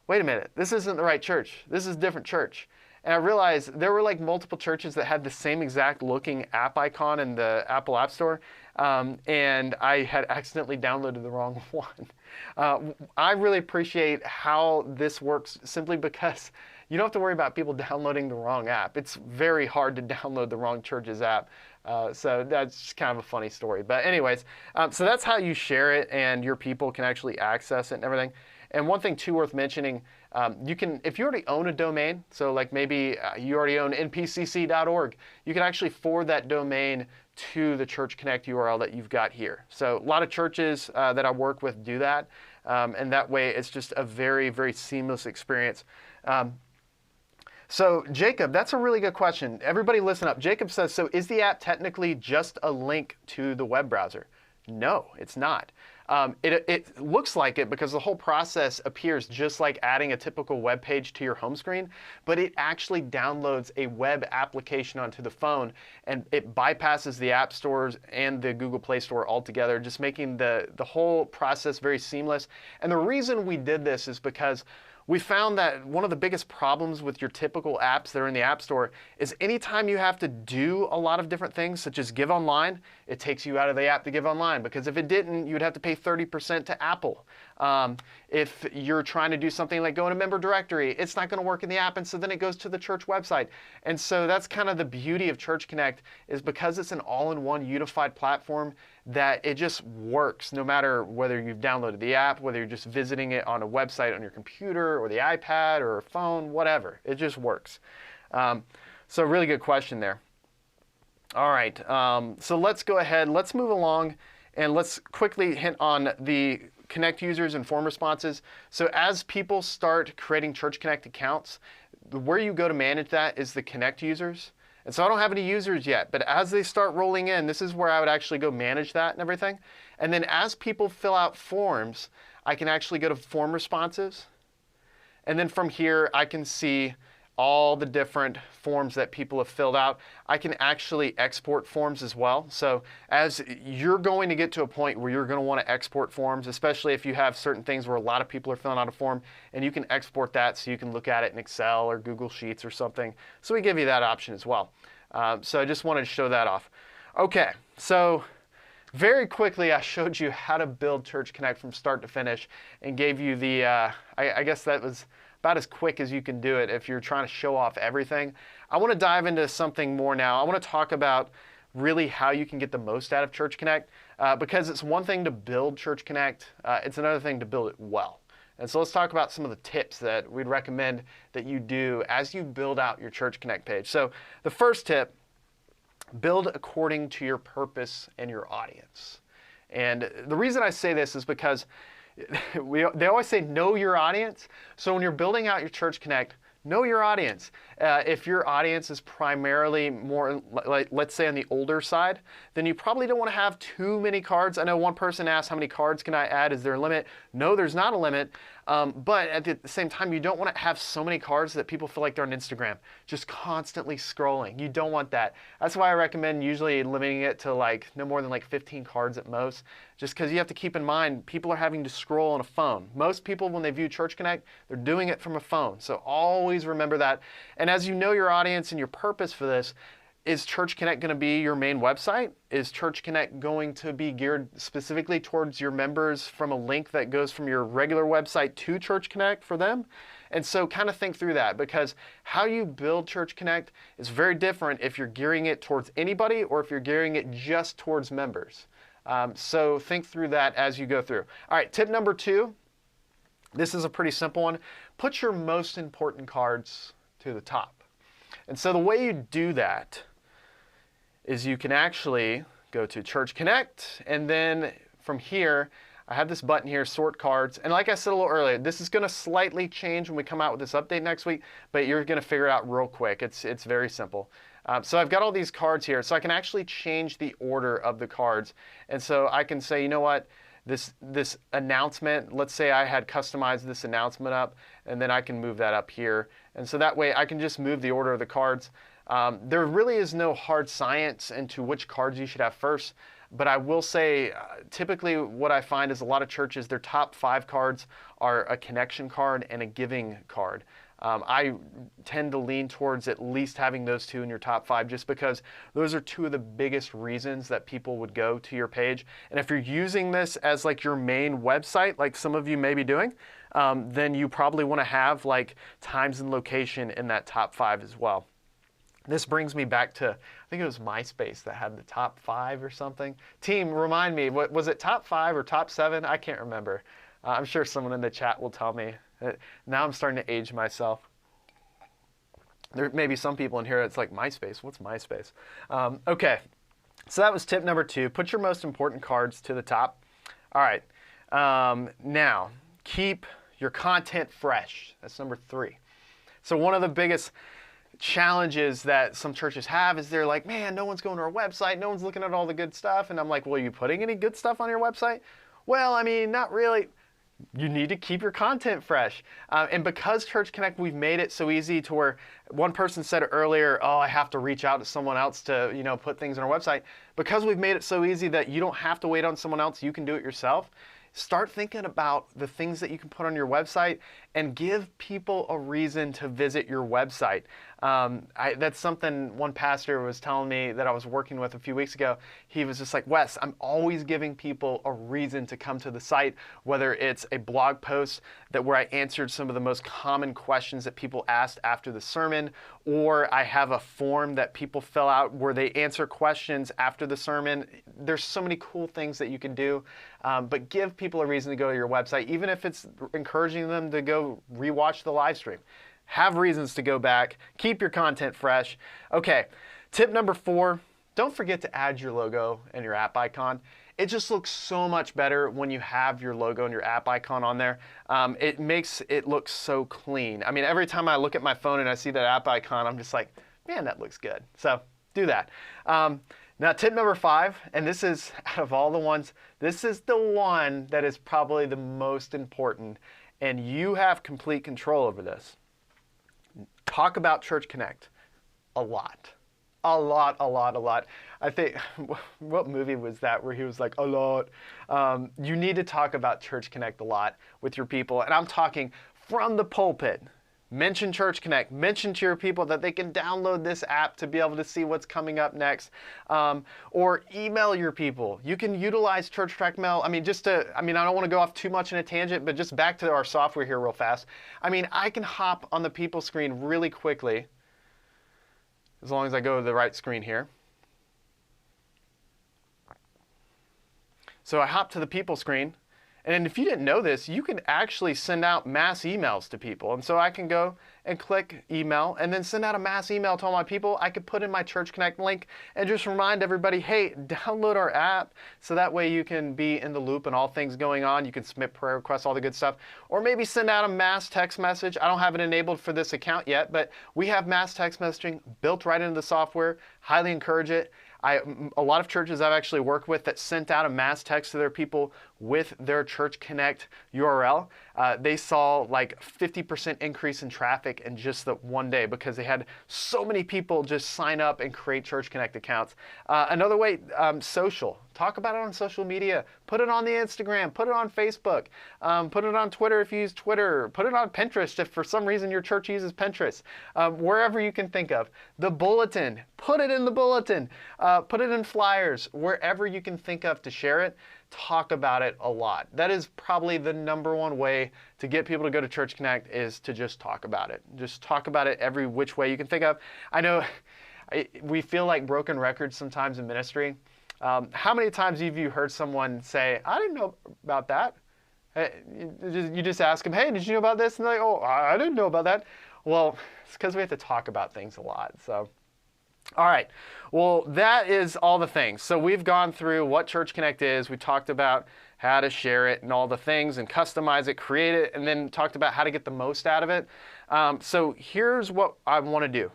A: wait a minute, this isn't the right church. This is a different church. And I realized there were like multiple churches that had the same exact looking app icon in the Apple App Store, and I had accidentally downloaded the wrong one. I really appreciate how this works simply because you don't have to worry about people downloading the wrong app. It's very hard to download the wrong church's app. So that's just kind of a funny story. But anyways, so that's how you share it and your people can actually access it and everything. And one thing too worth mentioning, you can, if you already own a domain, so like maybe you already own npcc.org, you can actually forward that domain to the Church Connect URL that you've got here. So a lot of churches that I work with do that, and that way it's just a very, very seamless experience. So Jacob, that's a really good question. Everybody listen up. Jacob says, so is the app technically just a link to the web browser? No, it's not. It looks like it because the whole process appears just like adding a typical web page to your home screen, but it actually downloads a web application onto the phone, and it bypasses the app stores and the Google Play Store altogether, just making the whole process very seamless. And the reason we did this is because we found that one of the biggest problems with your typical apps that are in the App Store is anytime you have to do a lot of different things, such as give online, it takes you out of the app to give online, because if it didn't, you'd have to pay 30% to Apple. If you're trying to do something like go in a member directory, it's not going to work in the app, and so then it goes to the church website. And so that's kind of the beauty of Church Connect, is because it's an all-in-one unified platform, that it just works no matter whether you've downloaded the app, whether you're just visiting it on a website on your computer or the iPad or a phone, whatever. It just works. So really good question there. All right, so let's go ahead, let's move along, and let's quickly hit on the Connect users and form responses. So as people start creating Church Connect accounts, where you go to manage that is the Connect users. And so I don't have any users yet, but as they start rolling in, this is where I would actually go manage that and everything. And then as people fill out forms, I can actually go to form responses. And then from here, I can see all the different forms that people have filled out. I can actually export forms as well. So as you're going to get to a point where you're going to want to export forms, especially if you have certain things where a lot of people are filling out a form, and you can export that so you can look at it in Excel or Google Sheets or something. So we give you that option as well. So I just wanted to show that off. Okay, so very quickly I showed you how to build Church Connect from start to finish and gave you the, I guess that was about as quick as you can do it if you're trying to show off everything. I want to dive into something more now. I want to talk about really how you can get the most out of Church Connect, because it's one thing to build Church Connect, it's another thing to build it well. And so let's talk about some of the tips that we'd recommend that you do as you build out your Church Connect page. So the first tip, build according to your purpose and your audience. And the reason I say this is because they always say know your audience. So when you're building out your Church Connect, know your audience. If your audience is primarily more, like, let's say on the older side, then you probably don't want to have too many cards. I know one person asked, how many cards can I add? Is there a limit? No, there's not a limit. But at the same time, you don't want to have so many cards that people feel like they're on Instagram, just constantly scrolling. You don't want that. That's why I recommend usually limiting it to like no more than like 15 cards at most, just because you have to keep in mind, people are having to scroll on a phone. Most people, when they view Church Connect, they're doing it from a phone. So always remember that. And as you know your audience and your purpose for this, is Church Connect going to be your main website? Is Church Connect going to be geared specifically towards your members from a link that goes from your regular website to Church Connect for them? And so kind of think through that, because how you build Church Connect is very different if you're gearing it towards anybody or if you're gearing it just towards members. So think through that as you go through. All right, tip number 2. This is a pretty simple one. Put your most important cards to the top. And so the way you do that is you can actually go to Church Connect, and then from here, I have this button here, Sort Cards. And like I said a little earlier, this is going to slightly change when we come out with this update next week, but you're going to figure it out real quick. It's very simple. So I've got all these cards here, so I can actually change the order of the cards. And so I can say, you know what, this announcement, let's say I had customized this announcement up, and then I can move that up here. And so that way I can just move the order of the cards. There really is no hard science into which cards you should have first, but I will say typically what I find is a lot of churches, their top 5 cards are a connection card and a giving card. I tend to lean towards at least having those 2 in your top 5 just because those are 2 of the biggest reasons that people would go to your page. And if you're using this as like your main website, like some of you may be doing, then you probably want to have like times and location in that top 5 as well. This brings me back to, I think it was MySpace that had the top 5 or something. Team, remind me, what was it, top 5 or top 7? I can't remember. I'm sure someone in the chat will tell me. Now I'm starting to age myself. There may be some people in here that's like, MySpace, what's MySpace? Okay, so that was tip number 2. Put your most important cards to the top. All right, now keep your content fresh. That's number 3. So one of the biggest challenges that some churches have is they're like, man, no one's going to our website, no one's looking at all the good stuff. And I'm like, well, are you putting any good stuff on your website? Well, I mean, not really. You need to keep your content fresh. And because Church Connect, we've made it so easy to where one person said earlier, oh, I have to reach out to someone else to, put things on our website. Because we've made it so easy that you don't have to wait on someone else, you can do it yourself. Start thinking about the things that you can put on your website and give people a reason to visit your website. That's something one pastor was telling me that I was working with a few weeks ago. He was just like, Wes, I'm always giving people a reason to come to the site, whether it's a blog post where I answered some of the most common questions that people asked after the sermon, or I have a form that people fill out where they answer questions after the sermon. There's so many cool things that you can do, but give people a reason to go to your website, even if it's encouraging them to go rewatch the live stream. Have reasons to go back. Keep your content fresh. Okay, tip number 4, don't forget to add your logo and your app icon. It just looks so much better when you have your logo and your app icon on there. It makes it look so clean. I mean, every time I look at my phone and I see that app icon, I'm just like, man, that looks good. So do that. Now, tip number 5, and this is, out of all the ones, this is the one that is probably the most important, and you have complete control over this. Talk about Church Connect a lot. A lot. I think, what movie was that where he was like, a lot? You need to talk about Church Connect a lot with your people, and I'm talking from the pulpit. Mention Church Connect. Mention to your people that they can download this app to be able to see what's coming up next. Or email your people. You can utilize ChurchTrac Mail. I don't want to go off too much in a tangent, but just back to our software here real fast. I can hop on the people screen really quickly, as long as I go to the right screen here. So I hop to the people screen. And if you didn't know this, you can actually send out mass emails to people. And so I can go and click email and then send out a mass email to all my people. I could put in my Church Connect link and just remind everybody, hey, download our app. So that way you can be in the loop and all things going on. You can submit prayer requests, all the good stuff. Or maybe send out a mass text message. I don't have it enabled for this account yet, but we have mass text messaging built right into the software. Highly encourage it. A lot of churches I've actually worked with that sent out a mass text to their people with their Church Connect URL. They saw like 50% increase in traffic in just the one day because they had so many people just sign up and create Church Connect accounts. Another way, social. Talk about it on social media. Put it on the Instagram. Put it on Facebook. Put it on Twitter if you use Twitter. Put it on Pinterest if for some reason your church uses Pinterest. Wherever you can think of. The bulletin. Put it in the bulletin. Put it in flyers. Wherever you can think of to share it. Talk about it a lot. That is probably the number one way to get people to go to Church Connect is to just talk about it. Just talk about it every which way you can think of. I know we feel like broken records sometimes in ministry. How many times have you heard someone say, I didn't know about that? You just ask them, hey, did you know about this? And they're like, oh, I didn't know about that. Well, it's because we have to talk about things a lot. So, all right. Well, that is all the things. So we've gone through what Church Connect is. We talked about how to share it and all the things and customize it, create it, and then talked about how to get the most out of it. So here's what I want to do.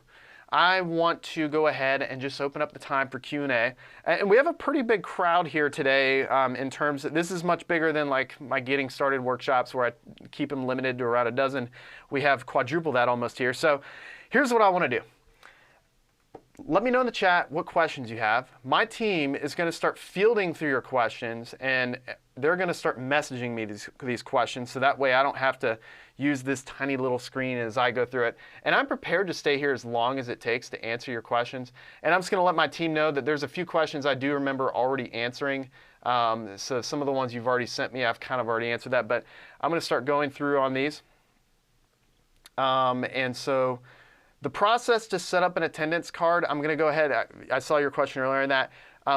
A: I want to go ahead and just open up the time for Q&A. And we have a pretty big crowd here today in terms of, this is much bigger than like my Getting Started workshops where I keep them limited to around a dozen. We have quadruple that almost here. So here's what I want to do. Let me know in the chat what questions you have. My team is going to start fielding through your questions, and they're going to start messaging me these questions, so that way I don't have to use this tiny little screen as I go through it. And I'm prepared to stay here as long as it takes to answer your questions. And I'm just going to let my team know that there's a few questions I do remember already answering. So some of the ones you've already sent me, I've kind of already answered that. But I'm going to start going through on these. And so the process to set up an attendance card, I'm going to go ahead. I saw your question earlier in that.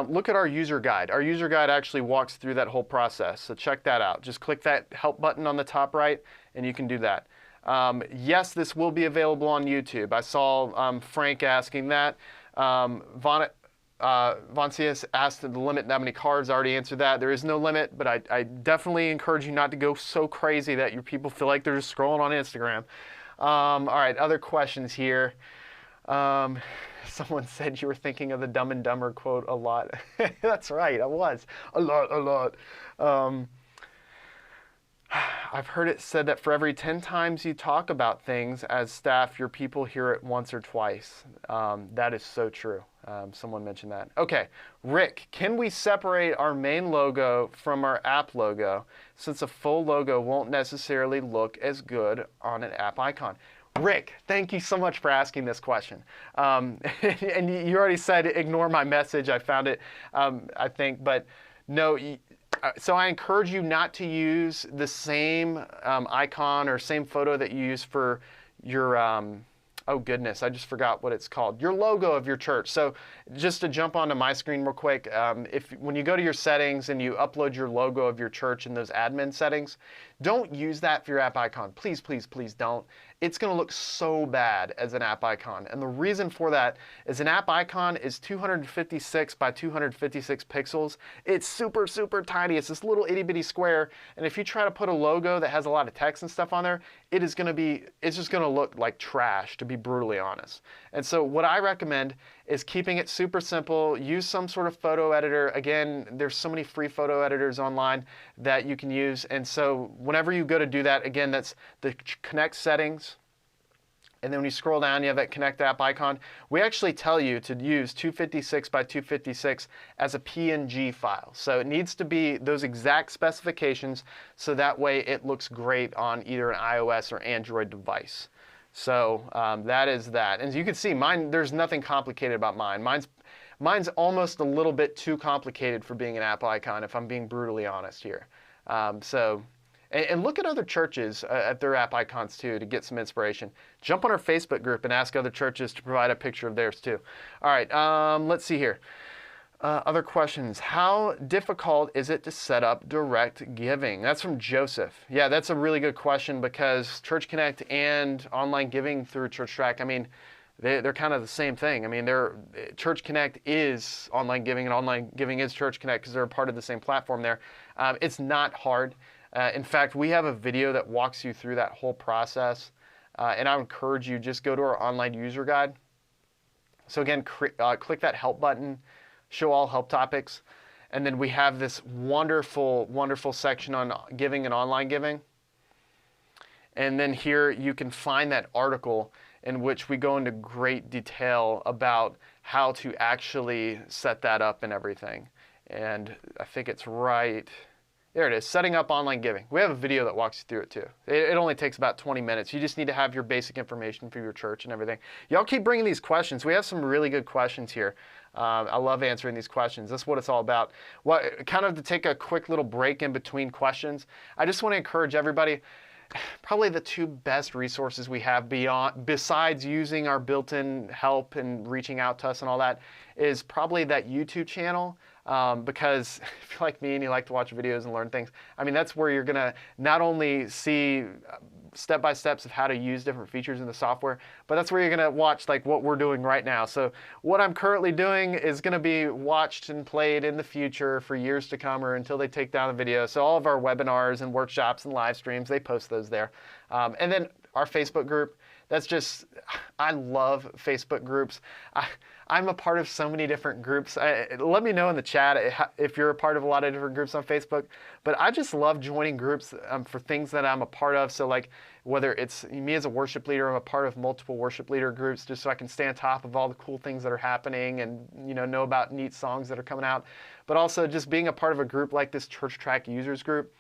A: Look at our user guide. Our user guide actually walks through that whole process. So check that out. Just click that help button on the top right, and you can do that. Yes, this will be available on YouTube. I saw Frank asking that. Von Cius asked the limit, how many cards. I already answered that. There is no limit, but I definitely encourage you not to go so crazy that your people feel like they're just scrolling on Instagram. All right, other questions here. Someone said you were thinking of the Dumb and Dumber quote a lot. That's right, I was. A lot. I've heard it said that for every 10 times you talk about things as staff, your people hear it once or twice. That is so true. Someone mentioned that. Okay, Rick, can we separate our main logo from our app logo since a full logo won't necessarily look as good on an app icon? Rick, thank you so much for asking this question. And you already said ignore my message. I found it, I think, but no. So I encourage you not to use the same icon or same photo that you use for your, oh goodness, I just forgot what it's called. Your logo of your church. So just to jump onto my screen real quick, when you go to your settings and you upload your logo of your church in those admin settings, don't use that for your app icon. Please, please, please don't. It's going to look so bad as an app icon. And the reason for that is an app icon is 256 by 256 pixels. It's super, super tiny. It's this little itty bitty square. And if you try to put a logo that has a lot of text and stuff on there, it's just going to look like trash, to be brutally honest. And so what I recommend is keeping it super simple. Use some sort of photo editor. Again, there's so many free photo editors online that you can use. And so whenever you go to do that, again, that's the Connect settings. And then when you scroll down, you have that Connect app icon. We actually tell you to use 256 by 256 as a PNG file. So it needs to be those exact specifications so that way it looks great on either an iOS or Android device. So that is that. And as you can see, mine, there's nothing complicated about mine. Mine's almost a little bit too complicated for being an app icon, if I'm being brutally honest here. And look at other churches at their app icons too to get some inspiration. Jump on our Facebook group and ask other churches to provide a picture of theirs too. All right, let's see here. Other questions. How difficult is it to set up direct giving? That's from Joseph. Yeah, that's a really good question because Church Connect and online giving through ChurchTrac, I mean, they're kind of the same thing. I mean, Church Connect is online giving and online giving is Church Connect because they're a part of the same platform there. It's not hard. In fact, we have a video that walks you through that whole process. And I would encourage you, just go to our online user guide. So again, click that help button, show all help topics. And then we have this wonderful, wonderful section on giving and online giving. And then here you can find that article in which we go into great detail about how to actually set that up and everything. And I think it's right. There it is, setting up online giving. We have a video that walks you through it too. It only takes about 20 minutes. You just need to have your basic information for your church and everything. Y'all keep bringing these questions. We have some really good questions here. I love answering these questions. That's what it's all about. Kind of to take a quick little break in between questions, I just want to encourage everybody, probably the two best resources we have besides using our built-in help and reaching out to us and all that is probably that YouTube channel. Because if you're like me and you like to watch videos and learn things, I mean, that's where you're going to not only see step-by-steps of how to use different features in the software, but that's where you're going to watch like what we're doing right now. So what I'm currently doing is going to be watched and played in the future for years to come or until they take down the video. So all of our webinars and workshops and live streams, they post those there. And then our Facebook group, that's just, I love Facebook groups. I'm a part of so many different groups. Let me know in the chat if you're a part of a lot of different groups on Facebook. But I just love joining groups for things that I'm a part of. So like whether it's me as a worship leader, I'm a part of multiple worship leader groups just so I can stay on top of all the cool things that are happening and know about neat songs that are coming out. But also just being a part of a group like this ChurchTrac users group.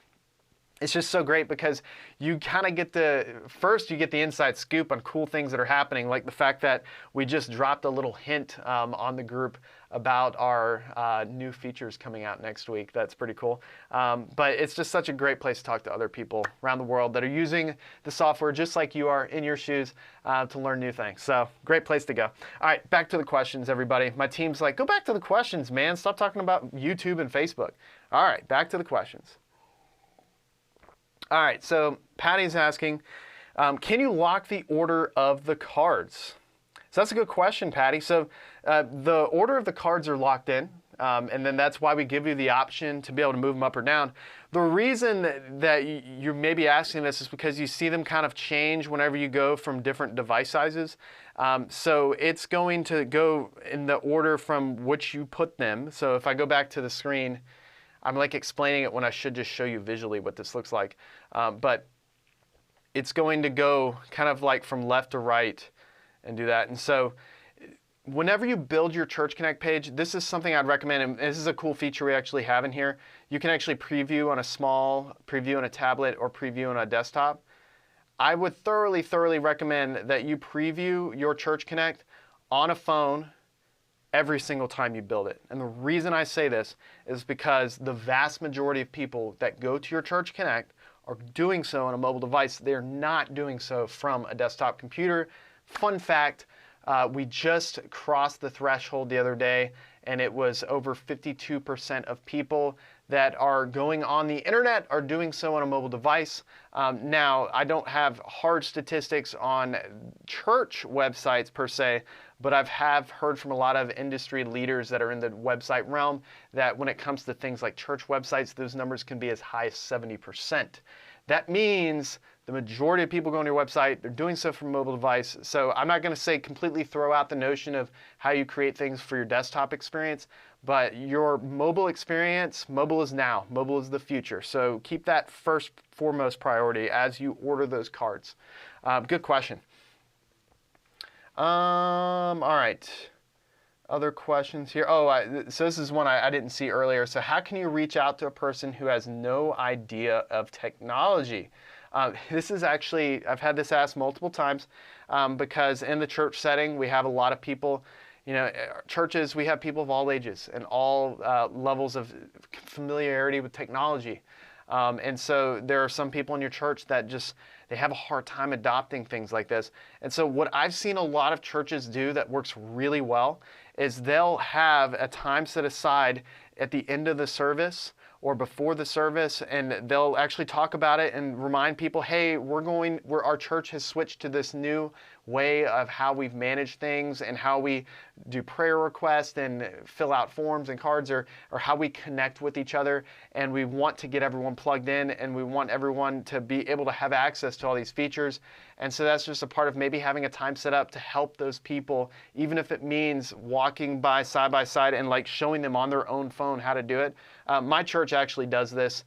A: It's just so great because you kind of get you get the inside scoop on cool things that are happening, like the fact that we just dropped a little hint on the group about our new features coming out next week. That's pretty cool. But it's just such a great place to talk to other people around the world that are using the software just like you are in your shoes to learn new things. So great place to go. All right, back to the questions, everybody. My team's like, go back to the questions, man. Stop talking about YouTube and Facebook. All right, back to the questions. All right, so Patty's asking, can you lock the order of the cards? So that's a good question, Patty. So the order of the cards are locked in, and then that's why we give you the option to be able to move them up or down. The reason that you're maybe asking this is because you see them kind of change whenever you go from different device sizes. So it's going to go in the order from which you put them. So if I go back to the screen, I'm like explaining it when I should just show you visually what this looks like. But it's going to go kind of like from left to right and do that. And so whenever you build your Church Connect page, this is something I'd recommend. And this is a cool feature we actually have in here. You can actually preview on a small, preview on a tablet, or preview on a desktop. I would thoroughly recommend that you preview your Church Connect on a phone every single time you build it. And the reason I say this is because the vast majority of people that go to your Church Connect are doing so on a mobile device. They're not doing so from a desktop computer. Fun fact, we just crossed the threshold the other day, and it was over 52% of people that are going on the internet are doing so on a mobile device. Now, I don't have hard statistics on church websites per se, but I have heard from a lot of industry leaders that are in the website realm that when it comes to things like church websites, those numbers can be as high as 70%. That means the majority of people going to your website, they're doing so from a mobile device. So I'm not going to say completely throw out the notion of how you create things for your desktop experience, but your mobile experience, mobile is now, mobile is the future. So keep that foremost priority as you order those cards. Good question. All right. Other questions here. Oh, so this is one I didn't see earlier. So how can you reach out to a person who has no idea of technology? This is actually, I've had this asked multiple times because in the church setting, we have a lot of people, churches, we have people of all ages and all levels of familiarity with technology. And so there are some people in your church that they have a hard time adopting things like this. And so what I've seen a lot of churches do that works really well is they'll have a time set aside at the end of the service or before the service, and they'll actually talk about it and remind people, hey, our church has switched to this new way of how we've managed things and how we do prayer requests and fill out forms and cards, or how we connect with each other. And we want to get everyone plugged in, and we want everyone to be able to have access to all these features. And so that's just a part of maybe having a time set up to help those people, even if it means walking by side and like showing them on their own phone how to do it. My church actually does this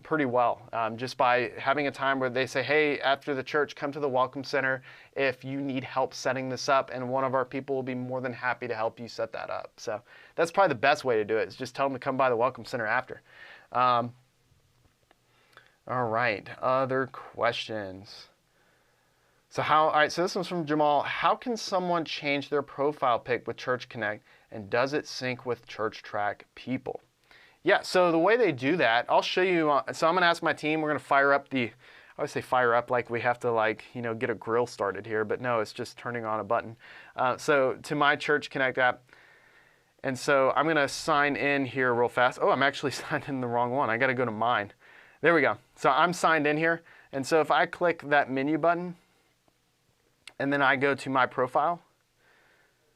A: pretty well, just by having a time where they say, hey, after the church, come to the Welcome Center if you need help setting this up, and one of our people will be more than happy to help you set that up. So that's probably the best way to do it, is just tell them to come by the Welcome Center after. All right, other questions. So all right, so this one's from Jamal. How can someone change their profile pic with Church Connect, and does it sync with ChurchTrac people? Yeah, so the way they do that, I'll show you. So I'm going to ask my team. We're going to fire up I always say fire up like we have to get a grill started here, but no, it's just turning on a button. So to my Church Connect app, and so I'm going to sign in here real fast. Oh, I'm actually signed in the wrong one. I got to go to mine. There we go. So I'm signed in here. And so if I click that menu button, and then I go to my profile,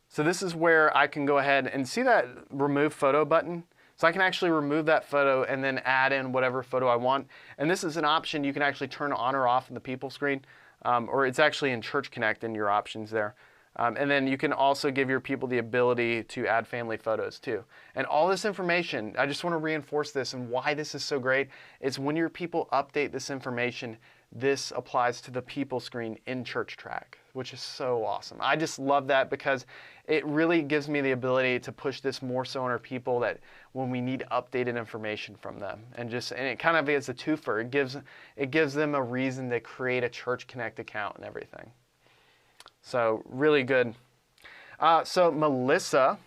A: so this is where I can go ahead and see that remove photo button. So I can actually remove that photo and then add in whatever photo I want. And this is an option you can actually turn on or off in the people screen, or it's actually in Church Connect in your options there. And then you can also give your people the ability to add family photos too. And all this information, I just want to reinforce this and why this is so great, is when your people update this information, this applies to the people screen in ChurchTrac, which is so awesome. I just love that because it really gives me the ability to push this more so on our people that when we need updated information from them. And it kind of is a twofer. It gives them a reason to create a Church Connect account and everything. So really good. So Melissa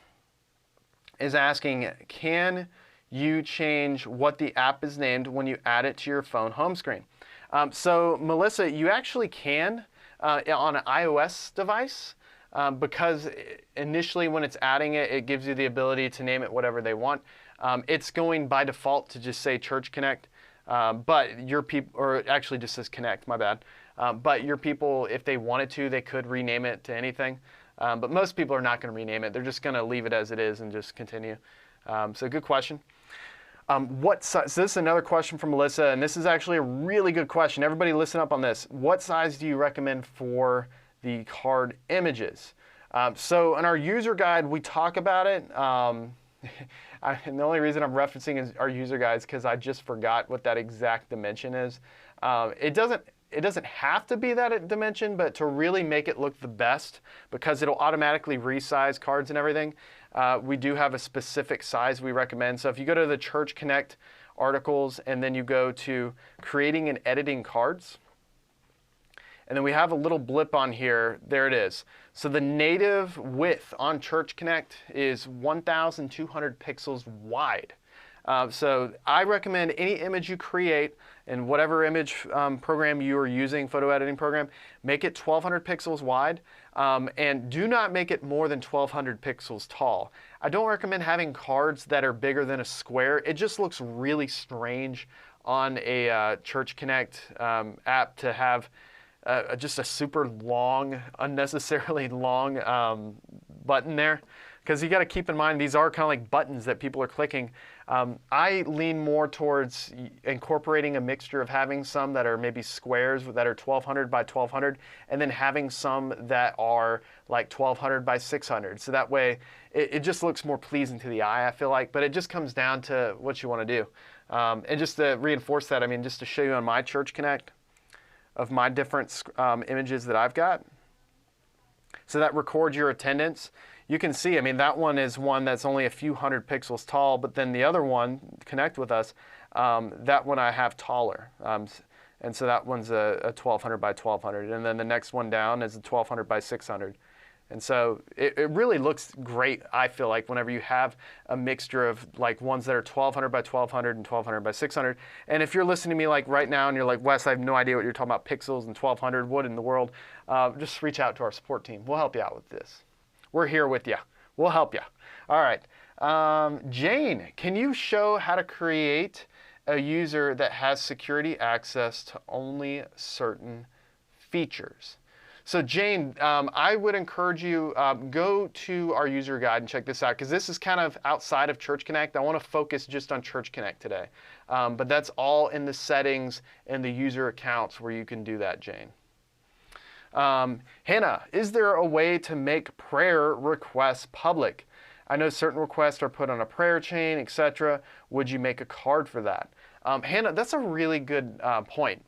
A: is asking, can you change what the app is named when you add it to your phone home screen? So Melissa, you actually can on an iOS device because initially when it's adding it, it gives you the ability to name it whatever they want. It's going by default to just say Church Connect, but your people, or actually just says Connect, my bad. But your people, if they wanted to, they could rename it to anything. But most people are not going to rename it. They're just going to leave it as it is and just continue. So good question. What size? So this is another question from Melissa, and this is actually a really good question. Everybody listen up on this. What size do you recommend for the card images? So in our user guide, we talk about it. And the only reason I'm referencing is our user guide is because I just forgot what that exact dimension is. It doesn't have to be that dimension, but to really make it look the best, because it'll automatically resize cards and everything, we do have a specific size we recommend. So if you go to the Church Connect articles and then you go to creating and editing cards, and then we have a little blip on here, there it is. So the native width on Church Connect is 1,200 pixels wide. So I recommend any image you create in whatever image program you are using, photo editing program, make it 1,200 pixels wide, and do not make it more than 1,200 pixels tall. I don't recommend having cards that are bigger than a square. It just looks really strange on a Church Connect app to have just a super long, unnecessarily long button there. Because you got to keep in mind, these are kind of like buttons that people are clicking. I lean more towards incorporating a mixture of having some that are maybe squares that are 1,200 by 1,200, and then having some that are like 1,200 by 600. So that way, it just looks more pleasing to the eye, I feel like. But it just comes down to what you want to do. And just to reinforce that, I mean, just to show you on my Church Connect of my different images that I've got. So that records your attendance. You can see, I mean, that one is one that's only a few hundred pixels tall, but then the other one, Connect With Us, that one I have taller. And so that one's a 1,200 by 1,200. And then the next one down is a 1,200 by 600. And so it really looks great, I feel like, whenever you have a mixture of like ones that are 1,200 by 1,200 and 1,200 by 600. And if you're listening to me like right now and you're like, Wes, I have no idea what you're talking about, pixels and 1,200, what in the world? Just reach out to our support team. We'll help you out with this. We're here with you. We'll help you. All right. Jane, can you show how to create a user that has security access to only certain features? So Jane, I would encourage you, go to our user guide and check this out, because this is kind of outside of Church Connect. I want to focus just on Church Connect today. But that's all in the settings and the user accounts where you can do that, Jane. Hannah, is there a way to make prayer requests public? I know certain requests are put on a prayer chain, etc. Would you make a card for that? Hannah, that's a really good point.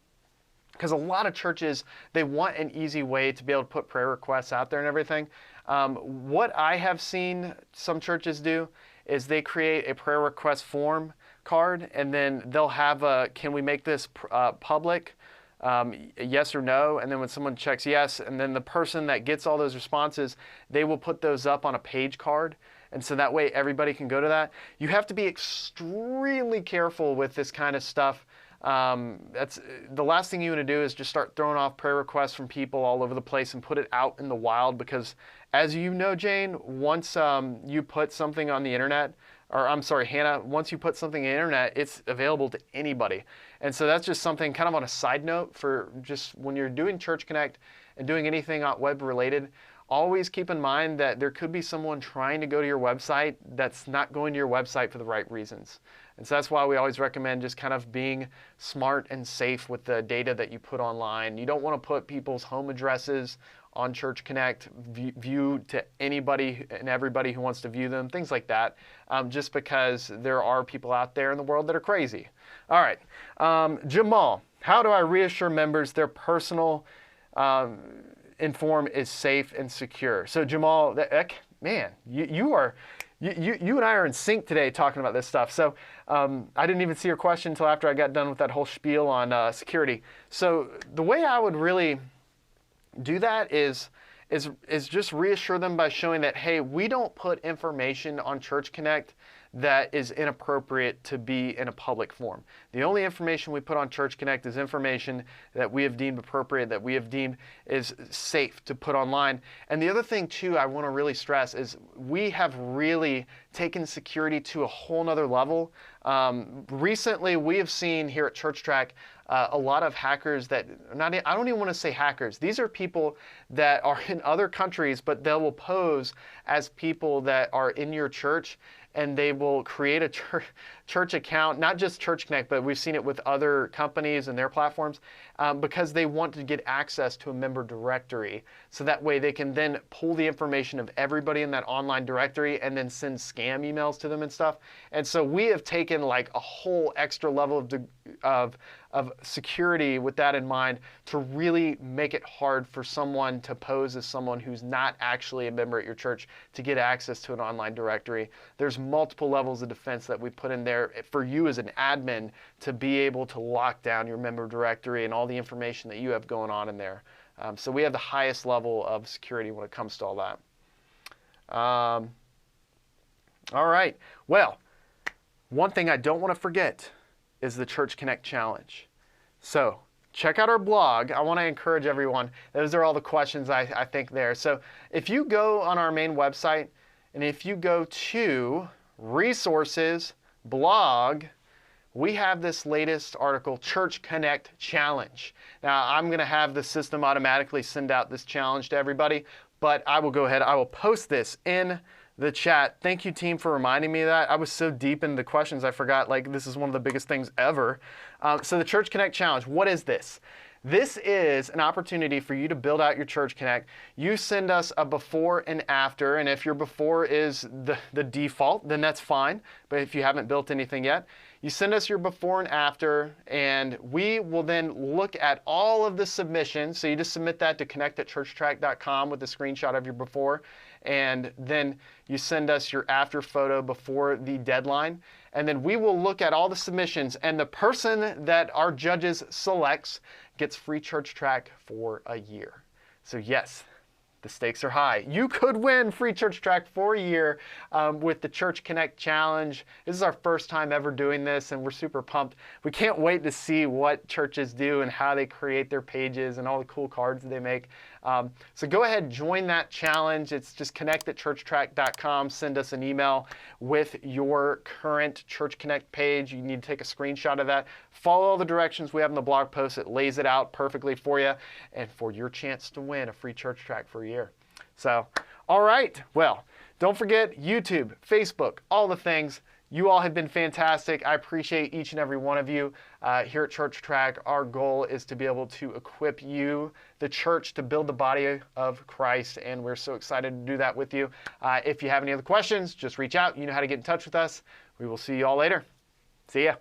A: Because a lot of churches, they want an easy way to be able to put prayer requests out there and everything. What I have seen some churches do is they create a prayer request form card, and then they'll have a, can we make this public? Yes or no, and then when someone checks yes, and then the person that gets all those responses, they will put those up on a page card, and so that way everybody can go to that. You have to be extremely careful with this kind of stuff That's the last thing you want to do is just start throwing off prayer requests from people all over the place and put it out in the wild, because as you know, Jane, once you put something on the internet, or I'm sorry, Hannah, once you put something on the internet, it's available to anybody. And so that's just something kind of on a side note for just when you're doing Church Connect and doing anything web related, always keep in mind that there could be someone trying to go to your website that's not going to your website for the right reasons. And so that's why we always recommend just kind of being smart and safe with the data that you put online. You don't want to put people's home addresses on Church Connect, view to anybody and everybody who wants to view them, things like that, just because there are people out there in the world that are crazy. All right, Jamal, how do I reassure members their personal inform is safe and secure? So Jamal, man, you and I are in sync today talking about this stuff. So I didn't even see your question until after I got done with that whole spiel on security. So the way I would really do that is just reassure them by showing that, hey, we don't put information on Church Connect that is inappropriate to be in a public forum. The only information we put on Church Connect is information that we have deemed appropriate, that we have deemed is safe to put online. And the other thing too I want to really stress is we have really taken security to a whole nother level. Recently we have seen here at ChurchTrac a lot of hackers that, I don't even want to say hackers, these are people that are in other countries, but they will pose as people that are in your church, and they will create a church account, not just Church Connect, but we've seen it with other companies and their platforms, because they want to get access to a member directory. So that way they can then pull the information of everybody in that online directory and then send scam emails to them and stuff. And so we have taken like a whole extra level of security with that in mind to really make it hard for someone to pose as someone who's not actually a member at your church to get access to an online directory. There's multiple levels of defense that we put in there for you as an admin to be able to lock down your member directory and all the information that you have going on in there. So we have the highest level of security when it comes to all that. All right. Well, one thing I don't want to forget is the Church Connect Challenge. So check out our blog. I want to encourage everyone. Those are all the questions I think there. So if you go on our main website, and if you go to resources, blog, we have this latest article, Church Connect Challenge. Now, I'm going to have the system automatically send out this challenge to everybody, but I will go ahead. I will post this in the chat. Thank you, team, for reminding me of that. I was so deep in the questions, I forgot, like, this is one of the biggest things ever. So the Church Connect Challenge, what is this? This is an opportunity for you to build out your Church Connect. You send us a before and after, and if your before is the default, then that's fine. But if you haven't built anything yet, you send us your before and after, and we will then look at all of the submissions. So you just submit that to connect@churchtrac.com with a screenshot of your before, and then you send us your after photo before the deadline. And then we will look at all the submissions, and the person that our judges selects gets free ChurchTrac for a year. So yes, the stakes are high. You could win free ChurchTrac for a year with the Church Connect Challenge. This is our first time ever doing this, and we're super pumped. We can't wait to see what churches do and how they create their pages and all the cool cards that they make. So go ahead, join that challenge. It's just connect@churchtrac.com. Send us an email with your current Church Connect page. You need to take a screenshot of that. Follow all the directions we have in the blog post. It lays it out perfectly for you and for your chance to win a free ChurchTrac for a year. So, all right. Well, don't forget YouTube, Facebook, all the things. You all have been fantastic. I appreciate each and every one of you here at ChurchTrac. Our goal is to be able to equip you, the church, to build the body of Christ, and we're so excited to do that with you. If you have any other questions, just reach out. You know how to get in touch with us. We will see you all later. See ya.